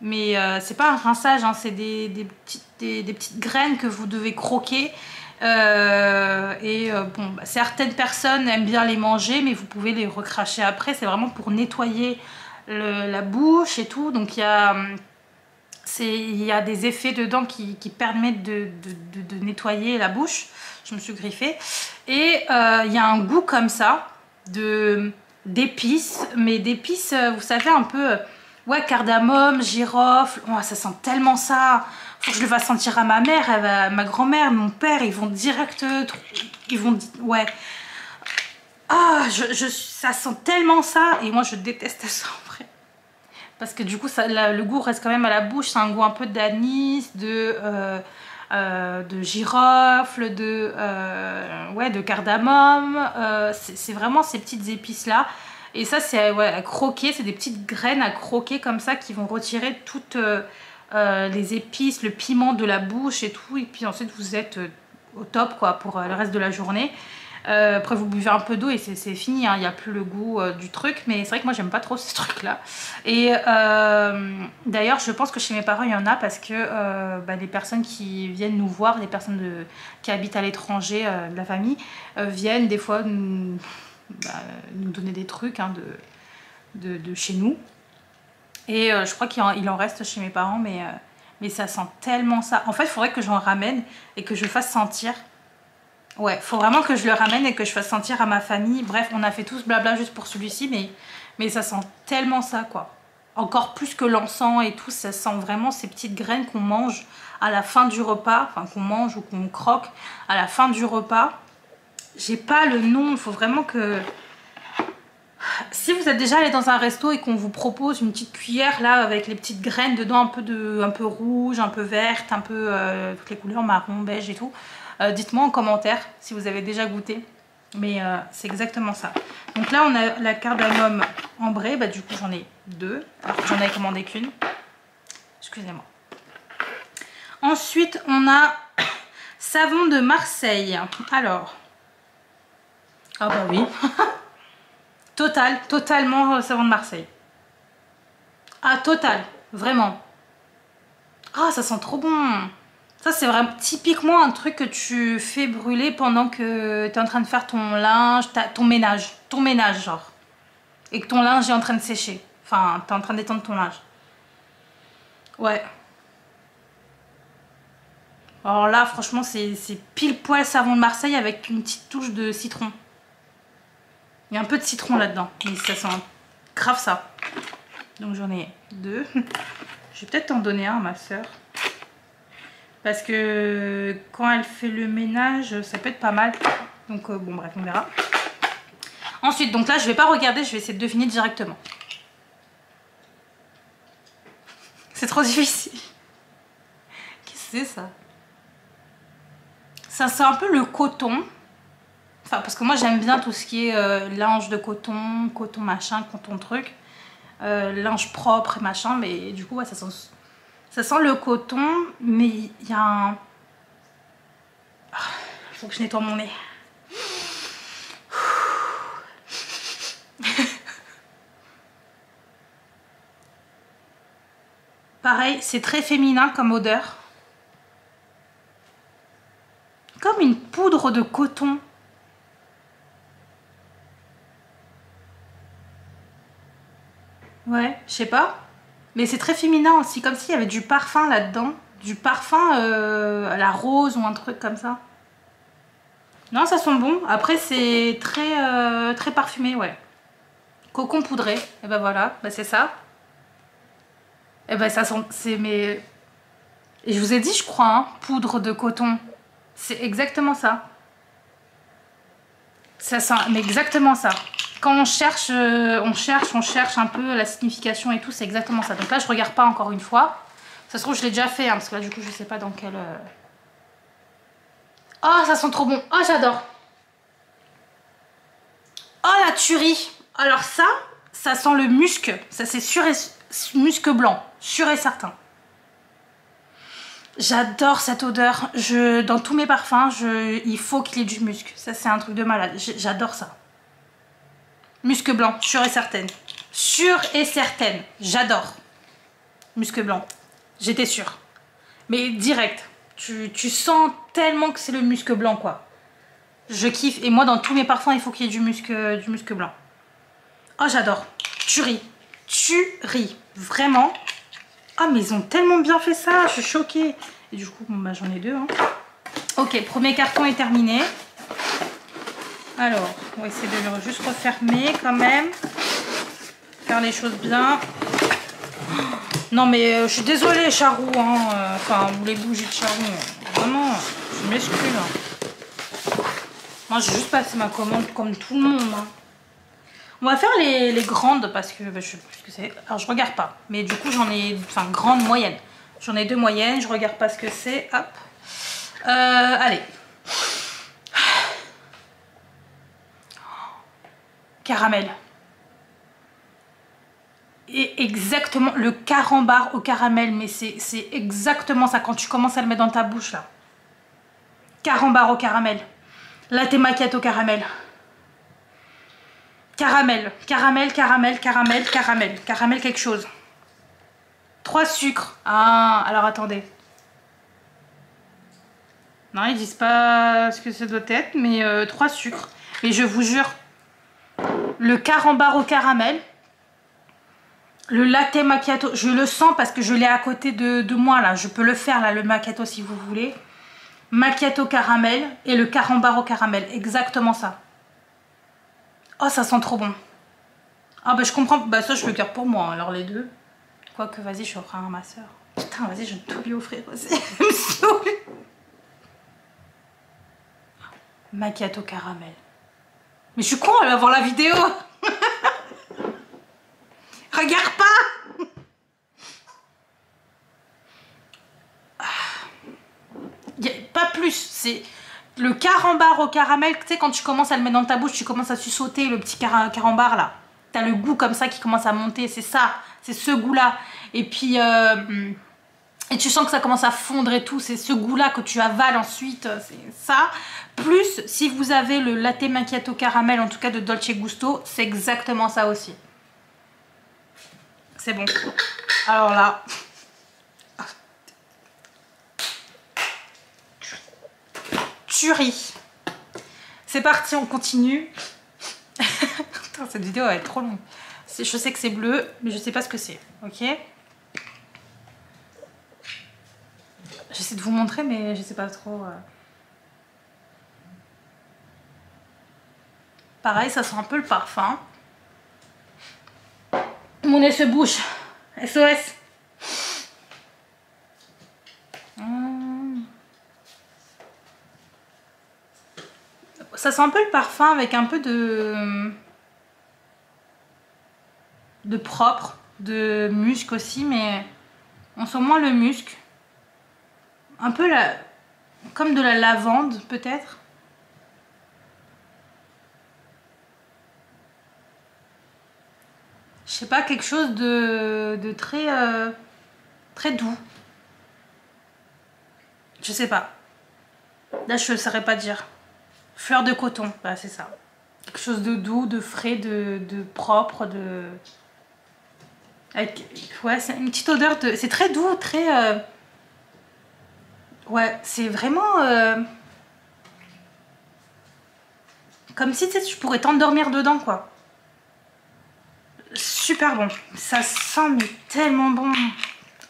mais c'est pas un rinçage, hein, c'est des petites graines que vous devez croquer. Bon, certaines personnes aiment bien les manger, mais vous pouvez les recracher après. C'est vraiment pour nettoyer la bouche et tout. Donc il y a des effets dedans qui permettent de nettoyer la bouche. Je me suis griffée. Et il y a un goût comme ça d'épices. Mais d'épices, vous savez, un peu... ouais, cardamome, girofle. Oh, ça sent tellement ça. Faut que je le fasse sentir à ma mère, ma grand-mère, mon père. Ils vont direct... ouais. Ah, ça sent tellement ça. Et moi, je déteste ça en vrai. Parce que du coup, le goût reste quand même à la bouche. C'est un goût un peu d'anis, de girofle, de cardamome. C'est vraiment ces petites épices-là. Et ça, c'est à croquer. C'est des petites graines à croquer comme ça qui vont retirer toutes les épices, le piment de la bouche et tout. Et puis ensuite, vous êtes au top quoi pour le reste de la journée. Après vous buvez un peu d'eau et c'est fini, hein. Il n'y a plus le goût du truc, mais c'est vrai que moi j'aime pas trop ces trucs là. Et d'ailleurs je pense que chez mes parents il y en a parce que les personnes qui viennent nous voir, les personnes qui habitent à l'étranger de la famille, viennent des fois nous donner des trucs hein, de chez nous. Et je crois qu'il en reste chez mes parents, mais ça sent tellement ça. En fait il faudrait que j'en ramène et que je fasse sentir. Ouais, faut vraiment que je le ramène et que je fasse sentir à ma famille. Bref, on a fait tout ce blabla juste pour celui-ci, mais ça sent tellement ça, quoi. Encore plus que l'encens et tout, ça sent vraiment ces petites graines qu'on mange à la fin du repas, enfin qu'on mange ou qu'on croque à la fin du repas. J'ai pas le nom, il faut vraiment que... Si vous êtes déjà allé dans un resto et qu'on vous propose une petite cuillère là avec les petites graines dedans, un peu rouge, un peu verte, un peu toutes les couleurs marron, beige et tout, dites-moi en commentaire si vous avez déjà goûté. Mais c'est exactement ça. Donc là on a la cardamome ambrée, du coup j'en ai deux, alors que j'en avais commandé qu'une. Excusez-moi. Ensuite on a savon de Marseille. Alors, ah bah oui. Totalement savon de Marseille. Ah, total, vraiment. Ah, ça sent trop bon. Ça, c'est vraiment typiquement un truc que tu fais brûler pendant que tu es en train de faire ton linge, ton ménage genre. Et que ton linge est en train de sécher. Enfin, tu es en train d'étendre ton linge. Ouais. Alors là, franchement, c'est pile poil savon de Marseille avec une petite touche de citron. Il y a un peu de citron là-dedans, mais ça sent grave ça. Donc j'en ai 2. Je vais peut-être t'en donner un à ma soeur. Parce que quand elle fait le ménage, ça peut être pas mal. Donc bon bref, on verra. Ensuite, donc là je vais pas regarder, je vais essayer de deviner directement. C'est trop difficile. Qu'est-ce que c'est ça? Ça sent un peu le coton. Enfin, parce que moi j'aime bien tout ce qui est linge de coton, coton machin, coton truc. Linge propre et machin, mais du coup ouais, ça sent le coton, mais il y a un... Faut que je nettoie mon nez. Pareil, c'est très féminin comme odeur. Comme une poudre de coton. Ouais, je sais pas. Mais c'est très féminin aussi, comme s'il y avait du parfum là-dedans. Du parfum à la rose ou un truc comme ça. Non, ça sent bon. Après, c'est très, très parfumé, ouais. Cocon poudré. Et ben voilà, ben c'est ça. Et ben ça sent... C'est mes... Et je vous ai dit, je crois, hein, poudre de coton. C'est exactement ça. Ça sent... Mais exactement ça. Quand on cherche un peu la signification et tout, c'est exactement ça. Donc là, je regarde pas encore une fois. Ça se trouve, je l'ai déjà fait, hein, parce que là, du coup, je sais pas dans quel... Oh, ça sent trop bon. Oh, j'adore. Oh, la tuerie. Alors ça sent le musc. Ça, c'est sûr et... musc blanc. Sûr et certain. J'adore cette odeur. Dans tous mes parfums, il faut qu'il y ait du musc. Ça, c'est un truc de malade. J'adore ça. Musc blanc, sûre et certaine. Sûre et certaine. J'adore. Musc blanc. J'étais sûre. Mais direct. Tu sens tellement que c'est le musc blanc, quoi. Je kiffe. Et moi, dans tous mes parfums, il faut qu'il y ait du musc blanc. Oh, j'adore. Tuerie. Tuerie. Vraiment. Ah, mais ils ont tellement bien fait ça. Je suis choquée. Et du coup, bon, bah, j'en ai 2. Hein. Ok, premier carton est terminé. Alors, on va essayer de le juste refermer quand même. Faire les choses bien. Non mais je suis désolée Charou, hein. Enfin, les bougies de Charou. Vraiment, je m'excuse. Hein. Moi, j'ai juste passé ma commande comme tout le monde. Hein. On va faire les grandes parce que bah, je sais plus ce que c'est. Alors, je regarde pas. Mais du coup, j'en ai... Enfin, grande, moyenne. J'en ai 2 moyennes. Je regarde pas ce que c'est. Hop. Allez. Caramel. Et exactement le carambar au caramel, mais c'est exactement ça quand tu commences à le mettre dans ta bouche là. Carambar au caramel. Latte macchiato caramel. Caramel, caramel, caramel, caramel, caramel. Caramel quelque chose. 3 sucres. Ah, alors attendez. Non, ils disent pas ce que ça doit être, mais 3 sucres. Mais je vous jure, le carambar au caramel, le latte macchiato, je le sens parce que je l'ai à côté de moi là. Je peux le faire là, le macchiato si vous voulez. Macchiato caramel et le carambar au caramel, exactement ça. Oh, ça sent trop bon. Ah bah je comprends, bah ça je le garde pour moi, alors les 2. Quoique, vas-y, je offrirai à ma soeur. Putain, vas-y, je vais tout lui offrir aussi. Macchiato caramel. Mais je suis con, elle va voir la vidéo. Regarde pas. Pas plus, c'est le carambar au caramel. Tu sais, quand tu commences à le mettre dans ta bouche, tu commences à sucer le petit carambar là. T'as le goût comme ça qui commence à monter, c'est ça, c'est ce goût là. Et puis et tu sens que ça commence à fondre et tout, c'est ce goût là que tu avales ensuite, c'est ça. Plus si vous avez le latte macchiato caramel, en tout cas de Dolce Gusto, c'est exactement ça aussi. C'est bon. Alors là, tuerie. C'est parti, on continue. Putain, cette vidéo va être trop longue. Je sais que c'est bleu, mais je sais pas ce que c'est. Ok. J'essaie de vous montrer, mais je sais pas trop. Pareil, ça sent un peu le parfum. Mon nez se bouche. SOS. Ça sent un peu le parfum avec un peu de propre, de musc aussi, mais on sent moins le musc. Un peu comme de la lavande peut-être. Je sais pas, quelque chose de très, très doux. Je sais pas. Là, je ne saurais pas dire. Fleur de coton, bah, c'est ça. Quelque chose de doux, de frais, de propre, de... Avec... Ouais, c'est une petite odeur de... C'est très doux, très... Ouais, c'est vraiment... Comme si, tu sais, tu pourrais t'endormir dedans, quoi. Super bon. Ça sent mais tellement bon.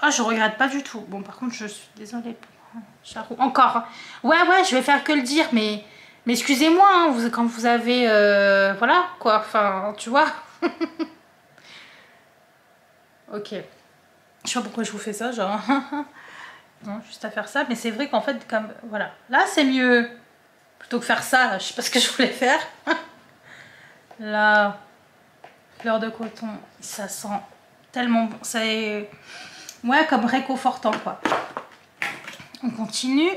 Oh, je regrette pas du tout. Bon, par contre, je suis désolée pour Charou. Encore. Ouais, je vais faire que le dire, mais excusez-moi, hein, quand vous avez... voilà, quoi. Enfin, tu vois. Ok. Je sais pas pourquoi je vous fais ça, genre... non, juste à faire ça. Mais c'est vrai qu'en fait, comme... Voilà. Là, c'est mieux. Plutôt que faire ça, je sais pas ce que je voulais faire. Là... Fleur de coton, ça sent tellement bon. C'est... Ouais, comme réconfortant, quoi. On continue.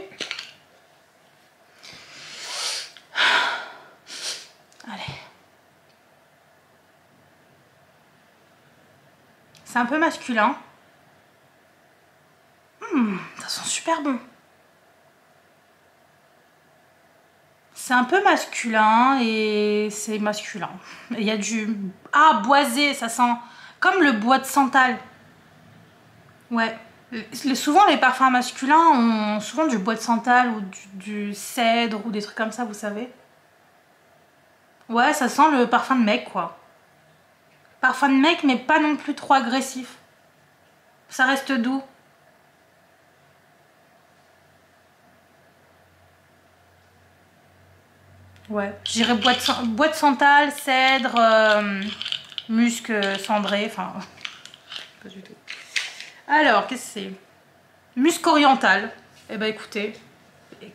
Allez. C'est un peu masculin. Ça sent super bon. C'est un peu masculin et c'est masculin. Il y a du... Ah, boisé, ça sent comme le bois de santal. Ouais. Souvent, les parfums masculins ont souvent du bois de santal ou du cèdre ou des trucs comme ça, vous savez. Ouais, ça sent le parfum de mec, quoi. Parfum de mec, mais pas non plus trop agressif. Ça reste doux. Ouais, je dirais bois de santal, cèdre, musc cendré, enfin, pas du tout. Alors, qu'est-ce que c'est? Musc oriental. Eh ben écoutez, je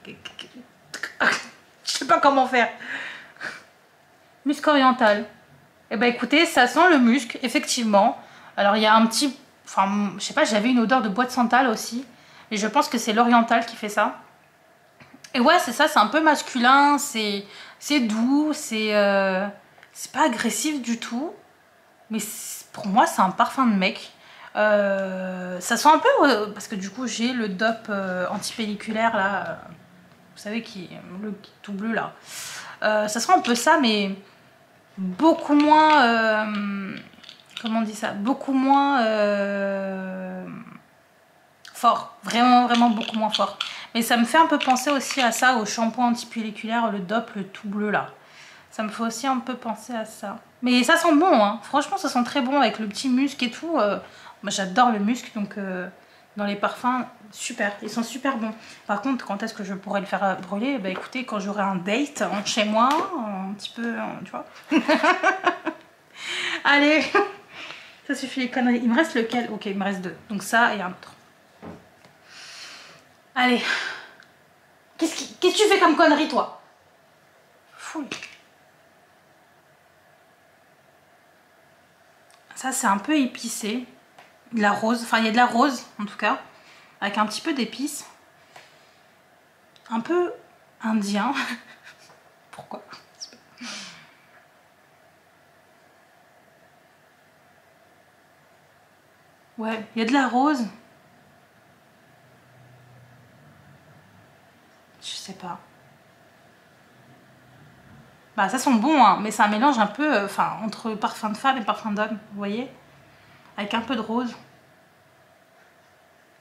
sais pas comment faire. Musc oriental. Eh ben écoutez, ça sent le musc, effectivement. Alors il y a un petit, enfin, je sais pas, j'avais une odeur de bois de santal aussi, et je pense que c'est l'oriental qui fait ça. Et ouais, c'est ça, c'est un peu masculin, c'est doux, c'est pas agressif du tout. Mais pour moi, c'est un parfum de mec. Ça sent un peu... parce que du coup, j'ai le DOP antipelliculaire, là. Vous savez, le tout bleu, là. Ça sent un peu ça, mais beaucoup moins... comment on dit ça? Beaucoup moins... fort. Vraiment, vraiment beaucoup moins fort. Mais ça me fait un peu penser aussi à ça, au shampoing antipelliculaire, le DOP, le tout bleu là. Ça me fait aussi un peu penser à ça. Mais ça sent bon, hein. Franchement, ça sent très bon avec le petit musc et tout. Moi, j'adore le musc, donc dans les parfums, super. Ils sont super bons. Par contre, quand est-ce que je pourrais le faire brûler? Bah écoutez, quand j'aurai un date chez moi, un petit peu, tu vois. Allez, ça suffit les conneries. Il me reste lequel? Ok, il me reste 2. Donc ça et un autre. Allez. Qu'est-ce que tu fais comme connerie, toi? Fou. Ça, c'est un peu épicé. De la rose. Enfin, il y a de la rose, en tout cas. Avec un petit peu d'épices. Un peu indien. Pourquoi? Ouais, il y a de la rose. Je sais pas. Bah ça sent bon, hein, mais c'est un mélange un peu, enfin, entre parfum de femme et parfum d'homme, vous voyez? Avec un peu de rose.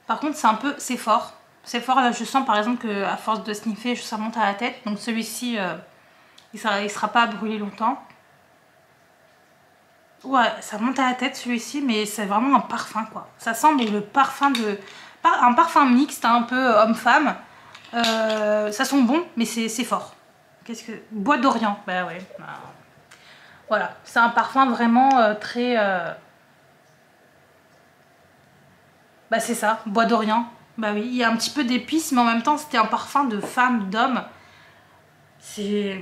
Par contre, c'est un peu, c'est fort. C'est fort, là je sens par exemple que à force de sniffer, ça monte à la tête. Donc celui-ci, il sera pas brûlé longtemps. Ouais, ça monte à la tête celui-ci, mais c'est vraiment un parfum quoi. Ça sent mais le parfum de... Un parfum mixte, un peu homme-femme. Ça sent bon, mais c'est fort. Qu'est-ce que... Bois d'Orient, bah ouais. Bah... Voilà, c'est un parfum vraiment très... Bah c'est ça, bois d'Orient. Bah oui, il y a un petit peu d'épices, mais en même temps c'était un parfum de femme, d'homme. C'est...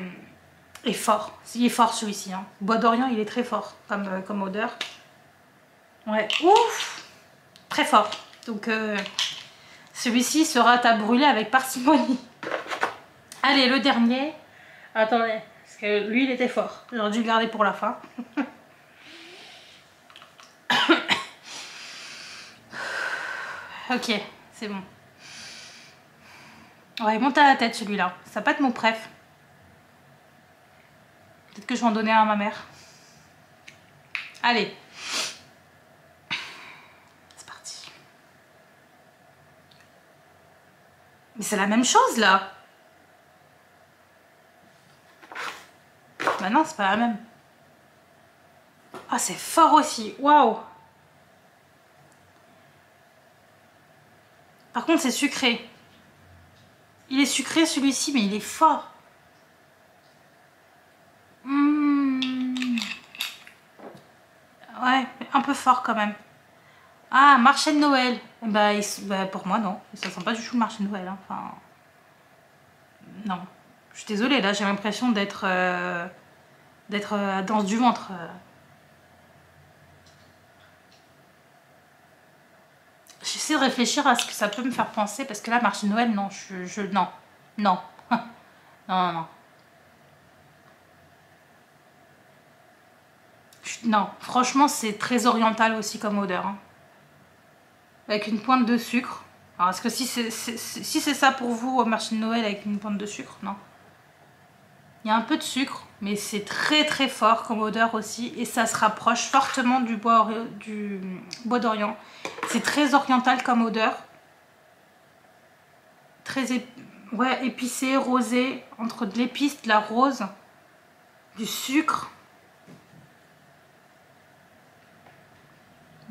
Et fort, il est fort celui-ci. Hein. Bois d'Orient, il est très fort comme odeur. Ouais, ouf, très fort. Donc celui-ci sera à brûler avec parcimonie. Allez, le dernier. Attendez, parce que lui il était fort. J'aurais dû le garder pour la fin. Ok, c'est bon. Ouais, il monte à la tête celui-là. Ça va pas être mon préf. Peut-être que je vais en donner un à ma mère. Allez. C'est parti. Mais c'est la même chose là. Bah non, c'est pas la même. Ah, c'est fort aussi. Waouh. Par contre, c'est sucré. Il est sucré celui-ci, mais il est fort. Ouais, un peu fort quand même. Ah, marché de Noël. Bah, pour moi, non. Ça sent pas du tout le marché de Noël. Hein. Enfin, non. Je suis désolée, là, j'ai l'impression d'être à danse du ventre. J'essaie de réfléchir à ce que ça peut me faire penser, parce que là, marché de Noël, non. Non. Non. Non, non, non. Non, franchement, c'est très oriental aussi comme odeur. Hein. Avec une pointe de sucre. Alors, est-ce que si c'est ça pour vous au marché de Noël avec une pointe de sucre? Non. Il y a un peu de sucre, mais c'est très très fort comme odeur aussi. Et ça se rapproche fortement du bois d'Orient. C'est très oriental comme odeur. Très ouais, épicé, rosé, entre de l'épice, de la rose, du sucre.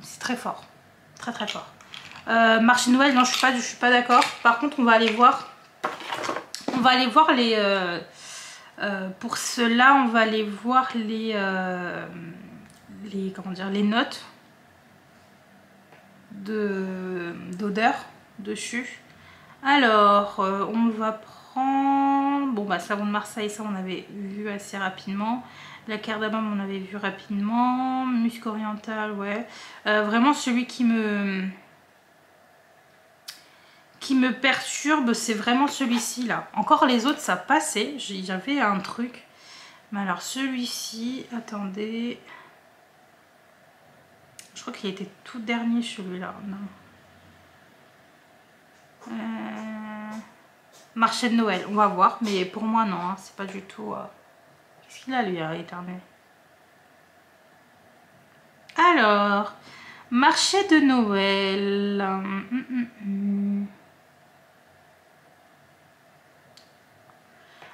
C'est très fort. Très très fort. Marché de Noël, non, je suis pas d'accord. Par contre, on va aller voir. On va aller voir les... pour cela, on va aller voir comment dire, les notes d'odeur dessus. Alors, on va prendre... Bon, bah, savon de Marseille, ça on avait vu assez rapidement. La cardamome, on avait vu rapidement. Musc oriental, ouais. Vraiment, celui qui me perturbe, c'est vraiment celui-ci là. Encore les autres, ça passait. J'avais un truc. Mais alors celui-ci, attendez. Je crois qu'il était tout dernier celui-là. Non. Marché de Noël, on va voir. Mais pour moi, non. Hein, c'est pas du tout... Qu'est-ce qu'il a lui à éternuer? Alors, marché de Noël.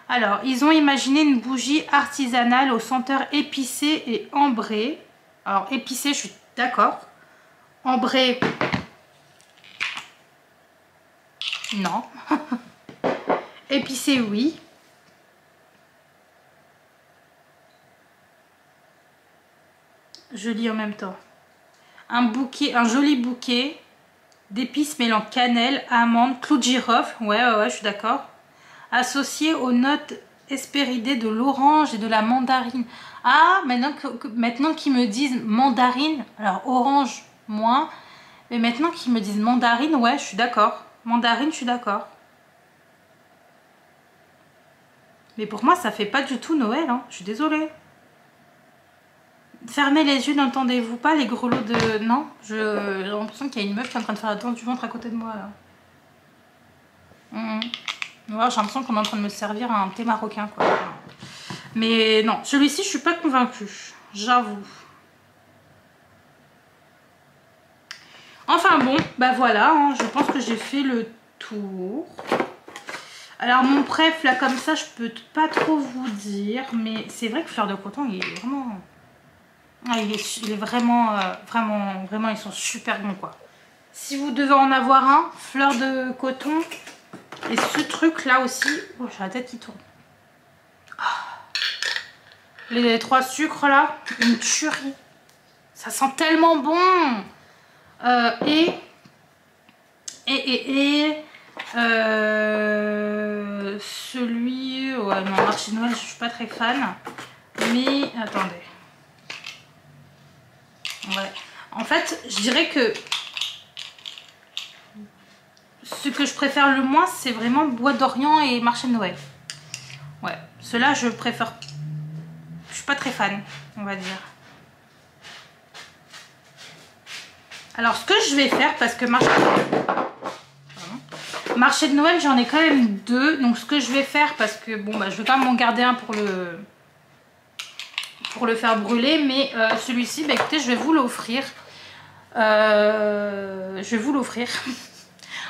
Alors, ils ont imaginé une bougie artisanale aux senteurs épicées et ambrées. Alors, épicée, je suis d'accord. Ambrée, non. Épicée, oui. Je lis en même temps. Un joli bouquet d'épices mêlant cannelle, amande, clou de girofle. Ouais, je suis d'accord. Associé aux notes hespéridées de l'orange et de la mandarine. Ah, maintenant qu'ils me disent mandarine, alors orange moins, mais maintenant qu'ils me disent mandarine, ouais, je suis d'accord. Mandarine, je suis d'accord. Mais pour moi, ça fait pas du tout Noël, hein. Je suis désolée. Fermez les yeux, n'entendez-vous pas les grelots de... Non, j'ai l'impression qu'il y a une meuf qui est en train de faire la danse du ventre à côté de moi, là. Ouais, j'ai l'impression qu'on est en train de me servir un thé marocain, quoi. Mais non, celui-ci, je suis pas convaincue. J'avoue. Enfin bon, bah voilà, hein, je pense que j'ai fait le tour. Alors mon préf là comme ça je peux pas trop vous dire, mais c'est vrai que Fleur de Coton il est vraiment... Ah, il est vraiment, vraiment ils sont super bons quoi. Si vous devez en avoir un, Fleur de Coton. Et ce truc là aussi, oh, j'ai la tête qui tourne. Les 3 sucres là, une tuerie. Ça sent tellement bon. Celui, ouais non, Marché de Noël, je suis pas très fan. Mais attendez. Ouais. En fait, je dirais que ce que je préfère le moins, c'est vraiment Bois d'Orient et Marché de Noël. Ouais, ceux-là, je préfère. Je suis pas très fan, on va dire. Alors, ce que je vais faire, parce que Marché de Noël, j'en ai quand même 2. Donc, ce que je vais faire, parce que bon, bah, je vais quand même en garder un pour le faire brûler. Mais celui-ci, bah, écoutez, je vais vous l'offrir.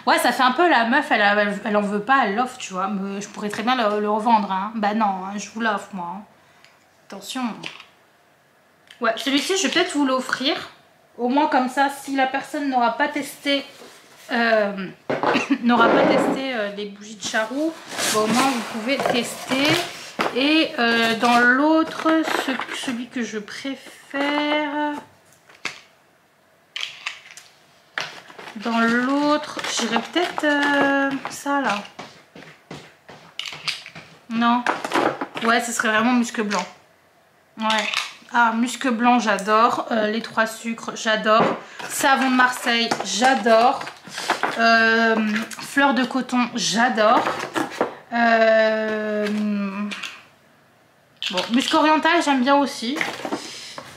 Ouais, ça fait un peu la meuf, elle en veut pas, elle l'offre, tu vois. Mais je pourrais très bien le revendre. Hein. Bah non, hein, je vous l'offre, moi. Hein. Attention. Ouais, celui-ci, je vais peut-être vous l'offrir. Au moins, comme ça, si la personne n'aura pas testé... les bougies de charroux, bah, au moins vous pouvez tester. Et dans l'autre, celui que je préfère, dans l'autre, j'irais peut-être ça là. Non, ouais, ce serait vraiment musc blanc. Ouais. Ah, musc blanc, j'adore. Les 3 sucres, j'adore. Savon de Marseille, j'adore. Fleur de Coton, j'adore. Bon, musc oriental, j'aime bien aussi.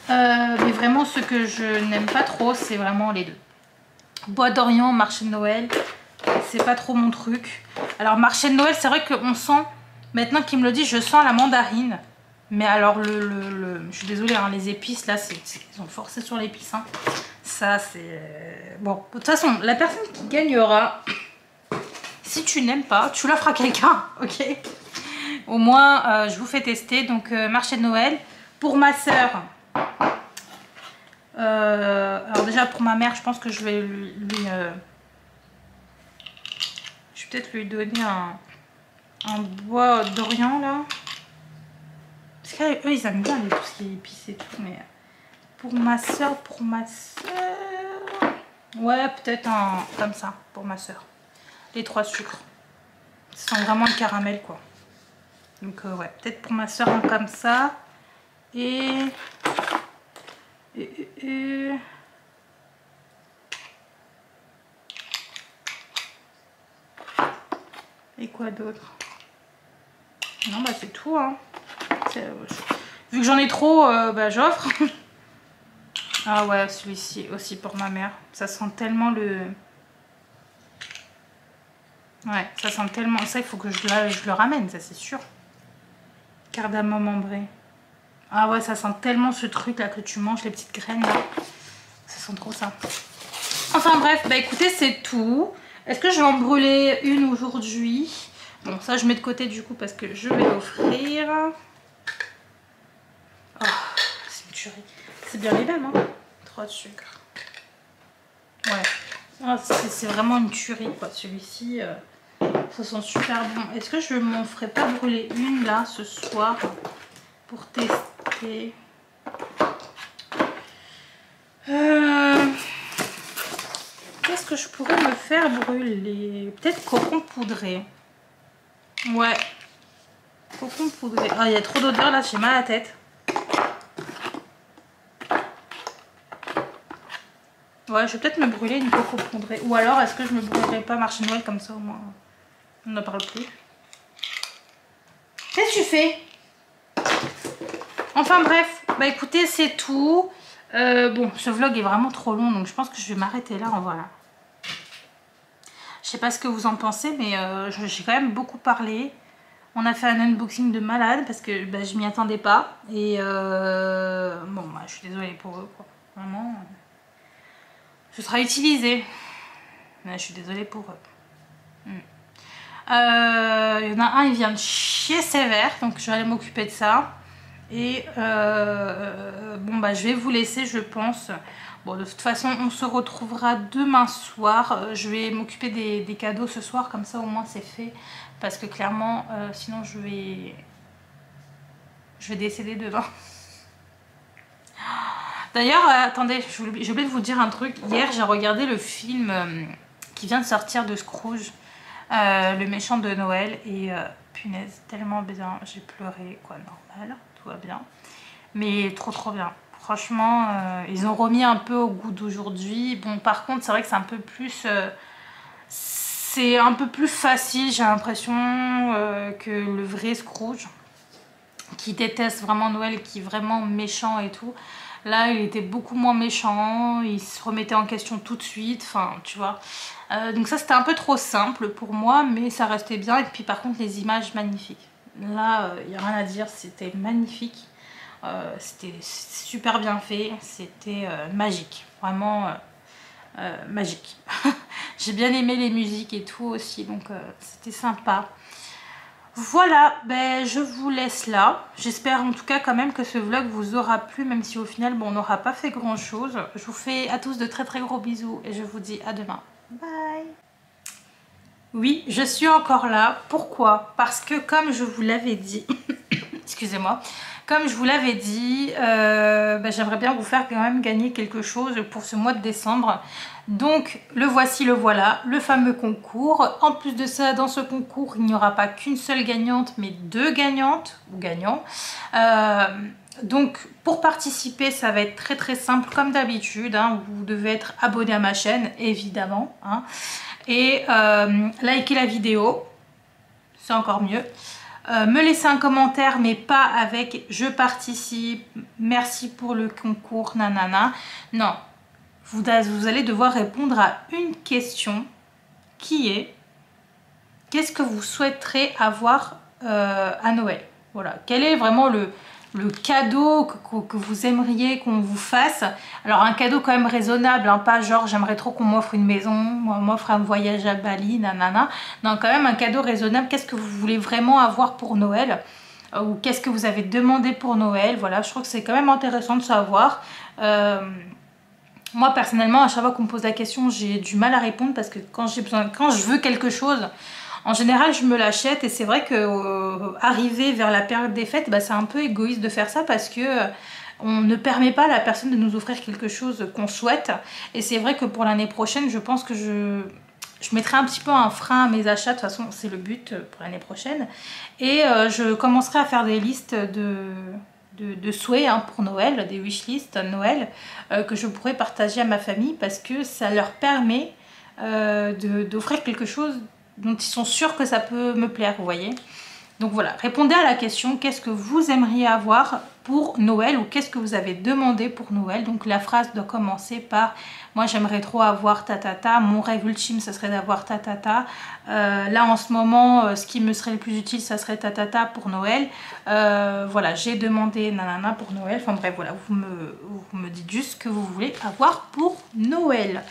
Mais vraiment, ce que je n'aime pas trop, c'est vraiment les 2. Bois d'Orient, Marché de Noël, c'est pas trop mon truc. Alors, Marché de Noël, c'est vrai qu'on sent, maintenant qu'il me le dit, je sens la mandarine. Mais alors, je suis désolée, hein, les épices, là, ils ont forcé sur l'épice. Hein. Ça, c'est... Bon, de toute façon, la personne qui gagnera, si tu n'aimes pas, tu l'offres à quelqu'un, ok? Au moins, je vous fais tester. Donc, Marché de Noël. Pour ma soeur, alors déjà, pour ma mère, je pense que je vais je vais peut-être lui donner un Bois d'Orient, là. Parce qu'eux, ils aiment bien tout ce qui est épicé et tout, mais... Pour ma soeur, ouais, peut-être un comme ça, pour ma soeur. Les 3 sucres. Ça sent vraiment le caramel, quoi. Donc, ouais, peut-être pour ma soeur, un comme ça. Et quoi d'autre? Non, bah, c'est tout, hein. Vu que j'en ai trop, bah, j'offre. Ah ouais, celui-ci aussi pour ma mère. Ça sent tellement le... Ouais, ça sent tellement... Ça, il faut que je le ramène, ça c'est sûr. Cardamome ambré. Ah ouais, ça sent tellement ce truc là que tu manges, les petites graines là. Ça sent trop ça. Enfin bref, bah écoutez, c'est tout. Est-ce que je vais en brûler une aujourd'hui? Bon, ça je mets de côté du coup parce que je vais l'offrir. Oh, c'est une tuerie. C'est bien les mêmes, hein. 3 de sucre. Ouais. Oh, c'est vraiment une tuerie, quoi. Celui-ci, ça sent super bon. Est-ce que je m'en ferai pas brûler une, là, ce soir, pour tester? Qu'est-ce que je pourrais me faire brûler? Peut-être cocon poudré. Ouais. Cocon poudré. Ah, il y a trop d'odeur, là, j'ai mal à la tête. Ouais, je vais peut-être me brûler une coco poudrée. Ou alors, est-ce que je me brûlerai pas Marché de Noël comme ça, au moins on n'en parle plus. Qu'est-ce que tu fais? Enfin bref, bah écoutez, c'est tout. Bon, ce vlog est vraiment trop long, donc je pense que je vais m'arrêter là, en voilà. Je sais pas ce que vous en pensez, mais j'ai quand même beaucoup parlé. On a fait un unboxing de malade, parce que bah, je m'y attendais pas. Et bon, bah, je suis désolée pour eux, quoi. Vraiment... Ce sera utilisé. Mais je suis désolée pour eux. Il y en a un, il vient de chier sévère, donc je vais aller m'occuper de ça. Et bon bah je vais vous laisser, je pense. Bon, de toute façon on se retrouvera demain soir. Je vais m'occuper des cadeaux ce soir, comme ça au moins c'est fait. Parce que clairement sinon je vais décéder demain. D'ailleurs attendez, j'ai oublié de vous dire un truc. Hier j'ai regardé le film qui vient de sortir de Scrooge, le méchant de Noël. Et punaise, tellement bien, j'ai pleuré, quoi, normal. Tout va bien, mais trop bien. Franchement ils ont remis un peu au goût d'aujourd'hui. Bon par contre c'est vrai que c'est un peu plus facile, j'ai l'impression, que le vrai Scrooge qui déteste vraiment Noël, qui est vraiment méchant et tout. Là il était beaucoup moins méchant, il se remettait en question tout de suite, enfin tu vois. Donc ça c'était un peu trop simple pour moi, mais ça restait bien. Et puis par contre les images magnifiques. Là, il n'y a rien à dire, c'était magnifique. C'était super bien fait, c'était magique, vraiment magique. J'ai bien aimé les musiques et tout aussi, donc c'était sympa. Voilà, ben, je vous laisse là. J'espère en tout cas quand même que ce vlog vous aura plu, même si au final bon, on n'aura pas fait grand chose. Je vous fais à tous de très gros bisous et je vous dis à demain. Bye. Oui, je suis encore là. Pourquoi? Parce que comme je vous l'avais dit, excusez-moi, comme je vous l'avais dit, ben, j'aimerais bien vous faire quand même gagner quelque chose pour ce mois de décembre. Donc le voici, le voilà, le fameux concours. En plus de ça, dans ce concours, il n'y aura pas qu'une seule gagnante, mais 2 gagnantes ou gagnants. Donc pour participer, ça va être très simple comme d'habitude, hein. Vous devez être abonné à ma chaîne, évidemment, hein. Et liker la vidéo, c'est encore mieux. Me laisser un commentaire, mais pas avec je participe, merci pour le concours, nanana. Non, vous allez devoir répondre à une question qui est: qu'est-ce que vous souhaiterez avoir à Noël? Voilà, quel est vraiment le cadeau que vous aimeriez qu'on vous fasse? Alors un cadeau quand même raisonnable, hein, pas genre j'aimerais trop qu'on m'offre une maison, m'offre un voyage à Bali, nanana. Non, quand même un cadeau raisonnable. Qu'est-ce que vous voulez vraiment avoir pour Noël? Ou qu'est-ce que vous avez demandé pour Noël? Voilà, je trouve que c'est quand même intéressant de savoir. Moi personnellement, à chaque fois qu'on me pose la question, j'ai du mal à répondre, parce que quand je veux quelque chose, en général je me l'achète. Et c'est vrai que arriver vers la période des fêtes, bah, c'est un peu égoïste de faire ça, parce que on ne permet pas à la personne de nous offrir quelque chose qu'on souhaite. Et c'est vrai que pour l'année prochaine, je pense que je mettrai un petit peu un frein à mes achats. De toute façon c'est le but pour l'année prochaine. Et je commencerai à faire des listes de souhaits, hein, pour Noël, des wishlists Noël, que je pourrais partager à ma famille, parce que ça leur permet d'offrir quelque chose dont ils sont sûrs que ça peut me plaire, vous voyez. Donc voilà, répondez à la question: qu'est-ce que vous aimeriez avoir pour Noël, ou qu'est-ce que vous avez demandé pour Noël. Donc la phrase doit commencer par: moi j'aimerais trop avoir tatata, mon rêve ultime ce serait d'avoir tatata, là en ce moment ce qui me serait le plus utile ça serait tatata pour Noël, voilà, j'ai demandé nanana pour Noël. Enfin bref, voilà, vous me dites juste ce que vous voulez avoir pour Noël.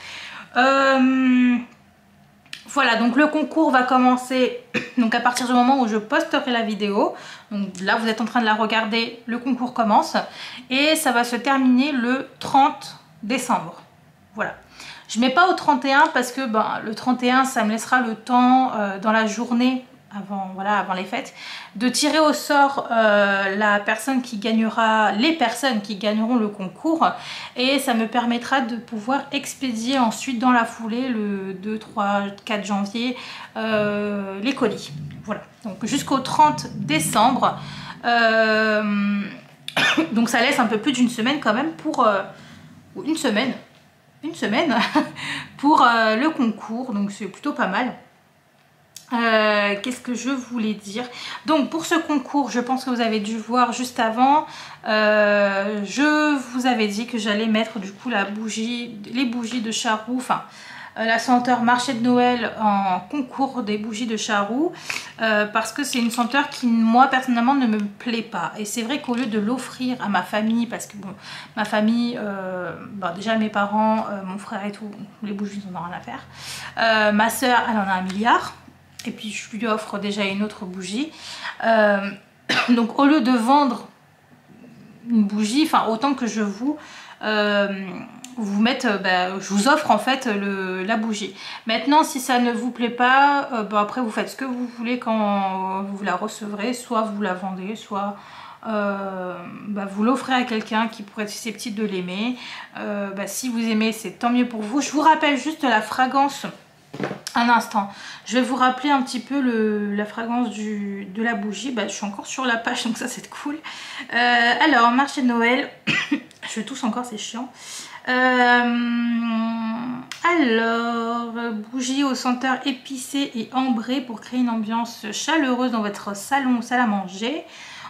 Voilà, donc le concours va commencer donc à partir du moment où je posterai la vidéo. Donc là vous êtes en train de la regarder, le concours commence et ça va se terminer le 30 décembre. Voilà. Je mets pas au 31 parce que ben, le 31 ça me laissera le temps dans la journée avant, voilà, avant les fêtes, de tirer au sort la personne qui gagnera, les personnes qui gagneront le concours, et ça me permettra de pouvoir expédier ensuite dans la foulée le 2, 3, 4 janvier les colis. Voilà, donc jusqu'au 30 décembre. Donc ça laisse un peu plus d'une semaine quand même pour... une semaine pour le concours, donc c'est plutôt pas mal. Qu'est-ce que je voulais dire? Donc pour ce concours, je pense que vous avez dû voir juste avant, je vous avais dit que j'allais mettre du coup les bougies de Charroux, enfin la senteur marché de Noël en concours des bougies de Charroux, parce que c'est une senteur qui moi personnellement ne me plaît pas. Et c'est vrai qu'au lieu de l'offrir à ma famille, parce que bon, ma famille, bon, déjà mes parents, mon frère et tout, les bougies ils en ont rien à faire, ma soeur elle en a un milliard. Et puis je lui offre déjà une autre bougie. Donc au lieu de vendre une bougie, enfin autant que je vous mettre, je vous offre en fait la bougie. Maintenant si ça ne vous plaît pas, après vous faites ce que vous voulez quand vous la recevrez, soit vous la vendez, soit vous l'offrez à quelqu'un qui pourrait être susceptible de l'aimer. Si vous aimez, c'est tant mieux pour vous. Je vous rappelle juste la fragrance. Un instant, je vais vous rappeler un petit peu la fragrance de la bougie. Je suis encore sur la page, donc ça c'est cool. Alors, marché de Noël. Je tousse encore, c'est chiant. Alors, bougie au senteur épicé et ambré pour créer une ambiance chaleureuse dans votre salon ou salle à manger.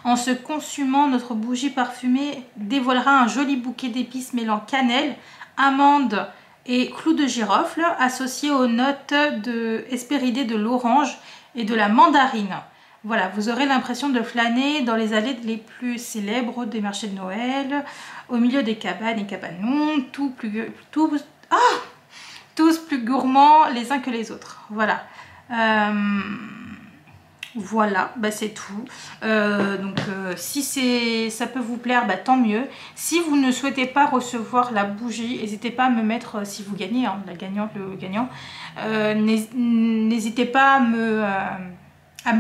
En se consumant, notre bougie parfumée dévoilera un joli bouquet d'épices mêlant cannelle, amande et clous de girofle associés aux notes de hespéridés de l'orange et de la mandarine. Voilà, vous aurez l'impression de flâner dans les allées les plus célèbres des marchés de Noël, au milieu des cabanes et cabanons, tous plus gourmands les uns que les autres. Voilà. Voilà, c'est tout. Si ça peut vous plaire, tant mieux. Si vous ne souhaitez pas recevoir la bougie, n'hésitez pas à me mettre, si vous gagnez, la gagnante, le gagnant, n'hésitez pas à me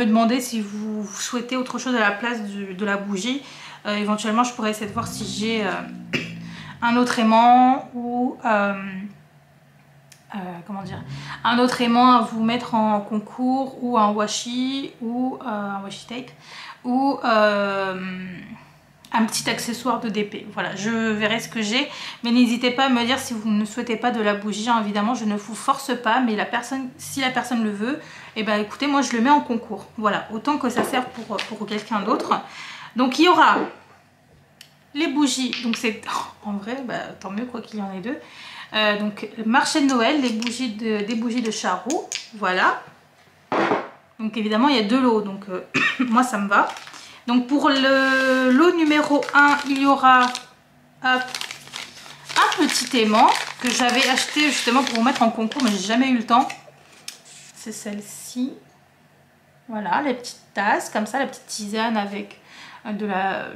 demander si vous souhaitez autre chose à la place de la bougie. Éventuellement, je pourrais essayer de voir si j'ai un autre aimant ou... comment dire, un autre aimant à vous mettre en concours, ou un washi, ou un washi tape, ou un petit accessoire de DP. Voilà, je verrai ce que j'ai, mais n'hésitez pas à me dire si vous ne souhaitez pas de la bougie. Évidemment, je ne vous force pas, mais si la personne le veut, écoutez, moi je le mets en concours. Voilà, autant que ça serve pour quelqu'un d'autre. Donc il y aura les bougies, donc c'est en vrai, tant mieux quoi qu'il y en ait deux. Donc marché de Noël, des bougies de charroux, voilà. Donc évidemment il y a 2 lots, donc moi ça me va. Donc pour le lot numéro 1, il y aura un petit aimant que j'avais acheté justement pour vous mettre en concours, mais j'ai jamais eu le temps. C'est celle-ci. Voilà, les petites tasses comme ça, la petite tisane avec de la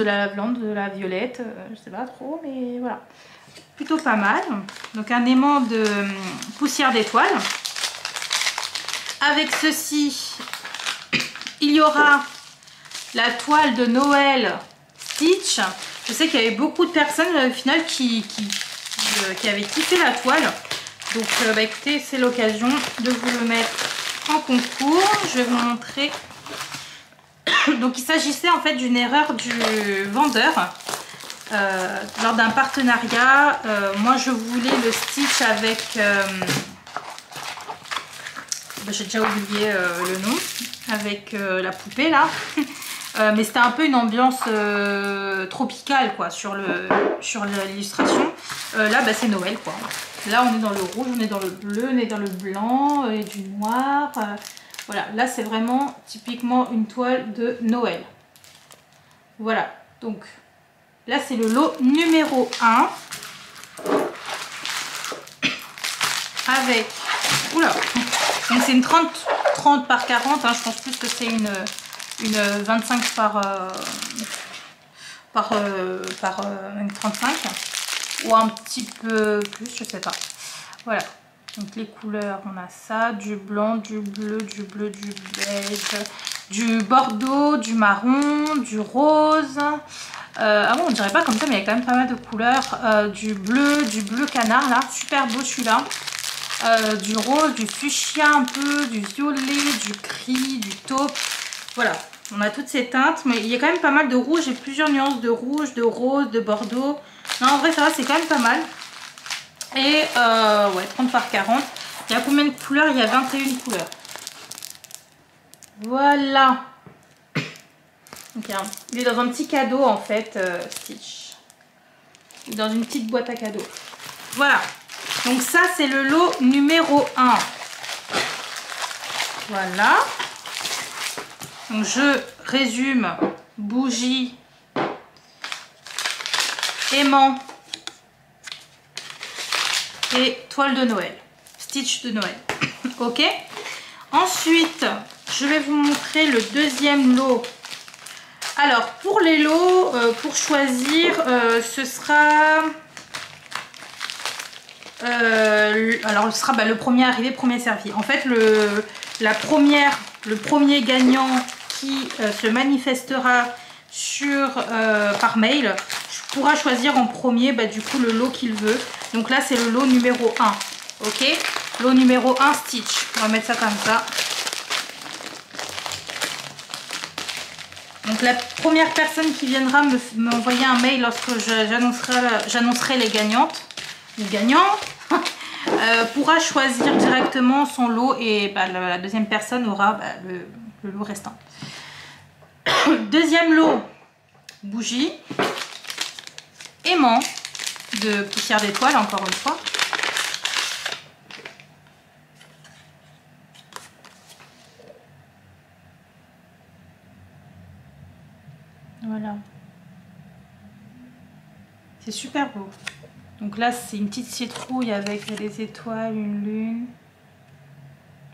lavande, de la violette, je sais pas trop, mais voilà. Plutôt pas mal. Donc un aimant de poussière d'étoile. Avec ceci, il y aura la toile de Noël Stitch. Je sais qu'il y avait beaucoup de personnes au final qui avaient kiffé la toile. Donc écoutez, c'est l'occasion de vous le mettre en concours. Je vais vous montrer. Donc il s'agissait en fait d'une erreur du vendeur. Lors d'un partenariat, moi je voulais le Stitch avec j'ai déjà oublié le nom, avec la poupée là. Mais c'était un peu une ambiance tropicale quoi sur l'illustration. Là c'est Noël quoi. Là on est dans le rouge, on est dans le bleu, on est dans le blanc et du noir. Voilà, là c'est vraiment typiquement une toile de Noël. Voilà, donc là c'est le lot numéro 1. Avec... Oula. Donc c'est une 30 par 40. Hein, je pense plus que c'est une 25 une 35. Ou un petit peu plus, je sais pas. Voilà. Donc les couleurs, on a ça. Du blanc, du bleu, du beige, du bordeaux, du marron, du rose. Ah bon, on dirait pas comme ça, mais il y a quand même pas mal de couleurs. Du bleu canard là, super beau celui-là. Du rose, du fuchsia un peu, du violet, du gris, du taupe. Voilà, on a toutes ces teintes, mais il y a quand même pas mal de rouge et plusieurs nuances de rouge, de rose, de bordeaux. Non, en vrai, ça va, c'est quand même pas mal. Et ouais, 30 par 40. Il y a combien de couleurs? Il y a 21 couleurs. Voilà. Okay, il est dans un petit cadeau en fait, Stitch. Il est dans une petite boîte à cadeaux. Voilà. Donc ça c'est le lot numéro 1. Voilà. Donc je résume. Bougie, aimant et toile de Noël. Stitch de Noël. Ok. Ensuite, je vais vous montrer le deuxième lot. Alors, pour les lots, pour choisir, ce sera... alors, ce sera le premier arrivé, premier servi. En fait, le premier gagnant qui se manifestera par mail pourra choisir en premier du coup le lot qu'il veut. Donc là, c'est le lot numéro 1. Ok, lot numéro 1 Stitch. On va mettre ça comme ça. Donc la première personne qui viendra m'envoyer un mail lorsque j'annoncerai les gagnantes ou gagnants pourra choisir directement son lot et la deuxième personne aura le lot restant. Deuxième lot, bougie, aimant de poussière d'étoile encore une fois. Voilà. C'est super beau. Donc là, c'est une petite citrouille avec des étoiles, une lune.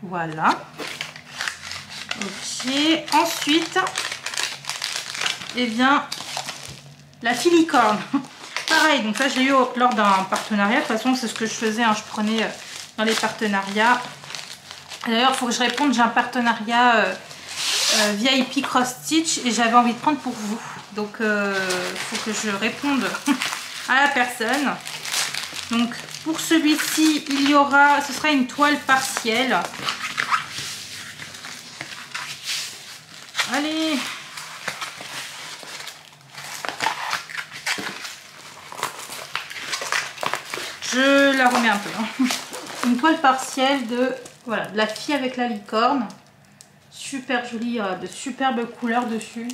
Voilà. Ok. Ensuite, eh bien, la filicorne. Pareil, donc ça, j'ai eu lors d'un partenariat. De toute façon, c'est ce que je faisais. Hein. Je prenais dans les partenariats. D'ailleurs, il faut que je réponde. J'ai un partenariat VIP Cross Stitch et j'avais envie de prendre pour vous. Donc, il faut que je réponde à la personne. Donc, pour celui-ci, ce sera une toile partielle. Allez! Je la remets un peu. Hein. Une toile partielle de la fille avec la licorne. Super jolie, de superbes couleurs dessus.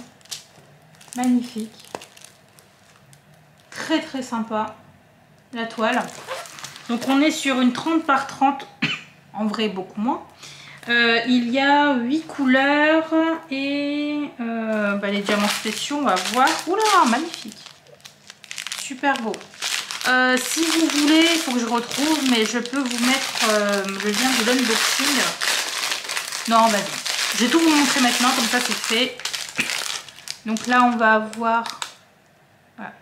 Magnifique. Très très sympa la toile. Donc on est sur une 30 par 30. En vrai beaucoup moins. Il y a 8 couleurs et les diamants spéciaux, on va voir. Oula, magnifique. Super beau. Si vous voulez, il faut que je retrouve, mais je peux vous mettre le lien de l'unboxing. Non, vas-y. Je vais tout vous montrer maintenant, comme ça c'est fait. Donc là, on va avoir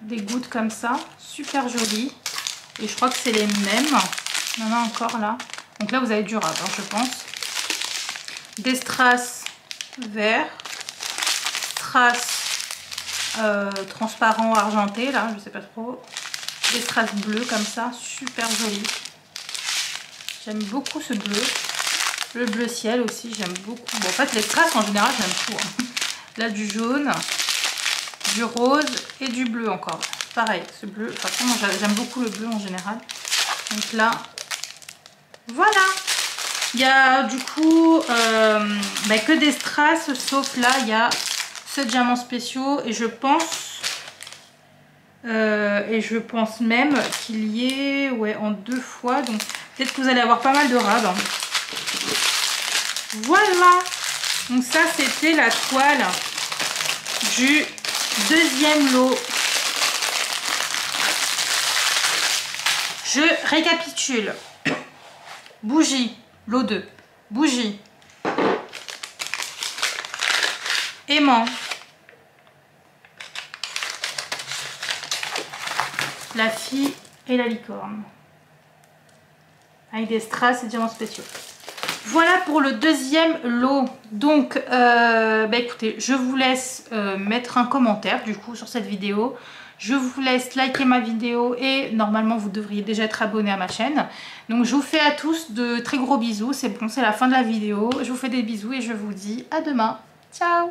des gouttes comme ça, super jolies. Et je crois que c'est les mêmes. Il y en a encore là. Donc là, vous avez du rab, hein, je pense. Des strass verts, strass transparent argenté, là, je sais pas trop. Des strass bleus comme ça, super joli. J'aime beaucoup ce bleu. Le bleu ciel aussi, j'aime beaucoup. Bon, en fait, les strass en général, j'aime tout. Hein. Là, du jaune, du rose et du bleu encore. Pareil, ce bleu. Enfin, j'aime beaucoup le bleu en général. Donc là, voilà. Il y a du coup que des strass, sauf là, il y a ce diamants spéciaux et je pense même qu'il y ait en 2 fois. Donc peut-être que vous allez avoir pas mal de rab. Voilà. Donc ça, c'était la toile du deuxième lot. Je récapitule. Bougie, lot 2. Bougie. Aimant. La fille et la licorne. Avec des strass et diamants spéciaux. Voilà pour le deuxième lot. Donc, écoutez, je vous laisse mettre un commentaire du coup sur cette vidéo. Je vous laisse liker ma vidéo et normalement vous devriez déjà être abonné à ma chaîne. Donc je vous fais à tous de très gros bisous. C'est bon, c'est la fin de la vidéo. Je vous fais des bisous et je vous dis à demain. Ciao!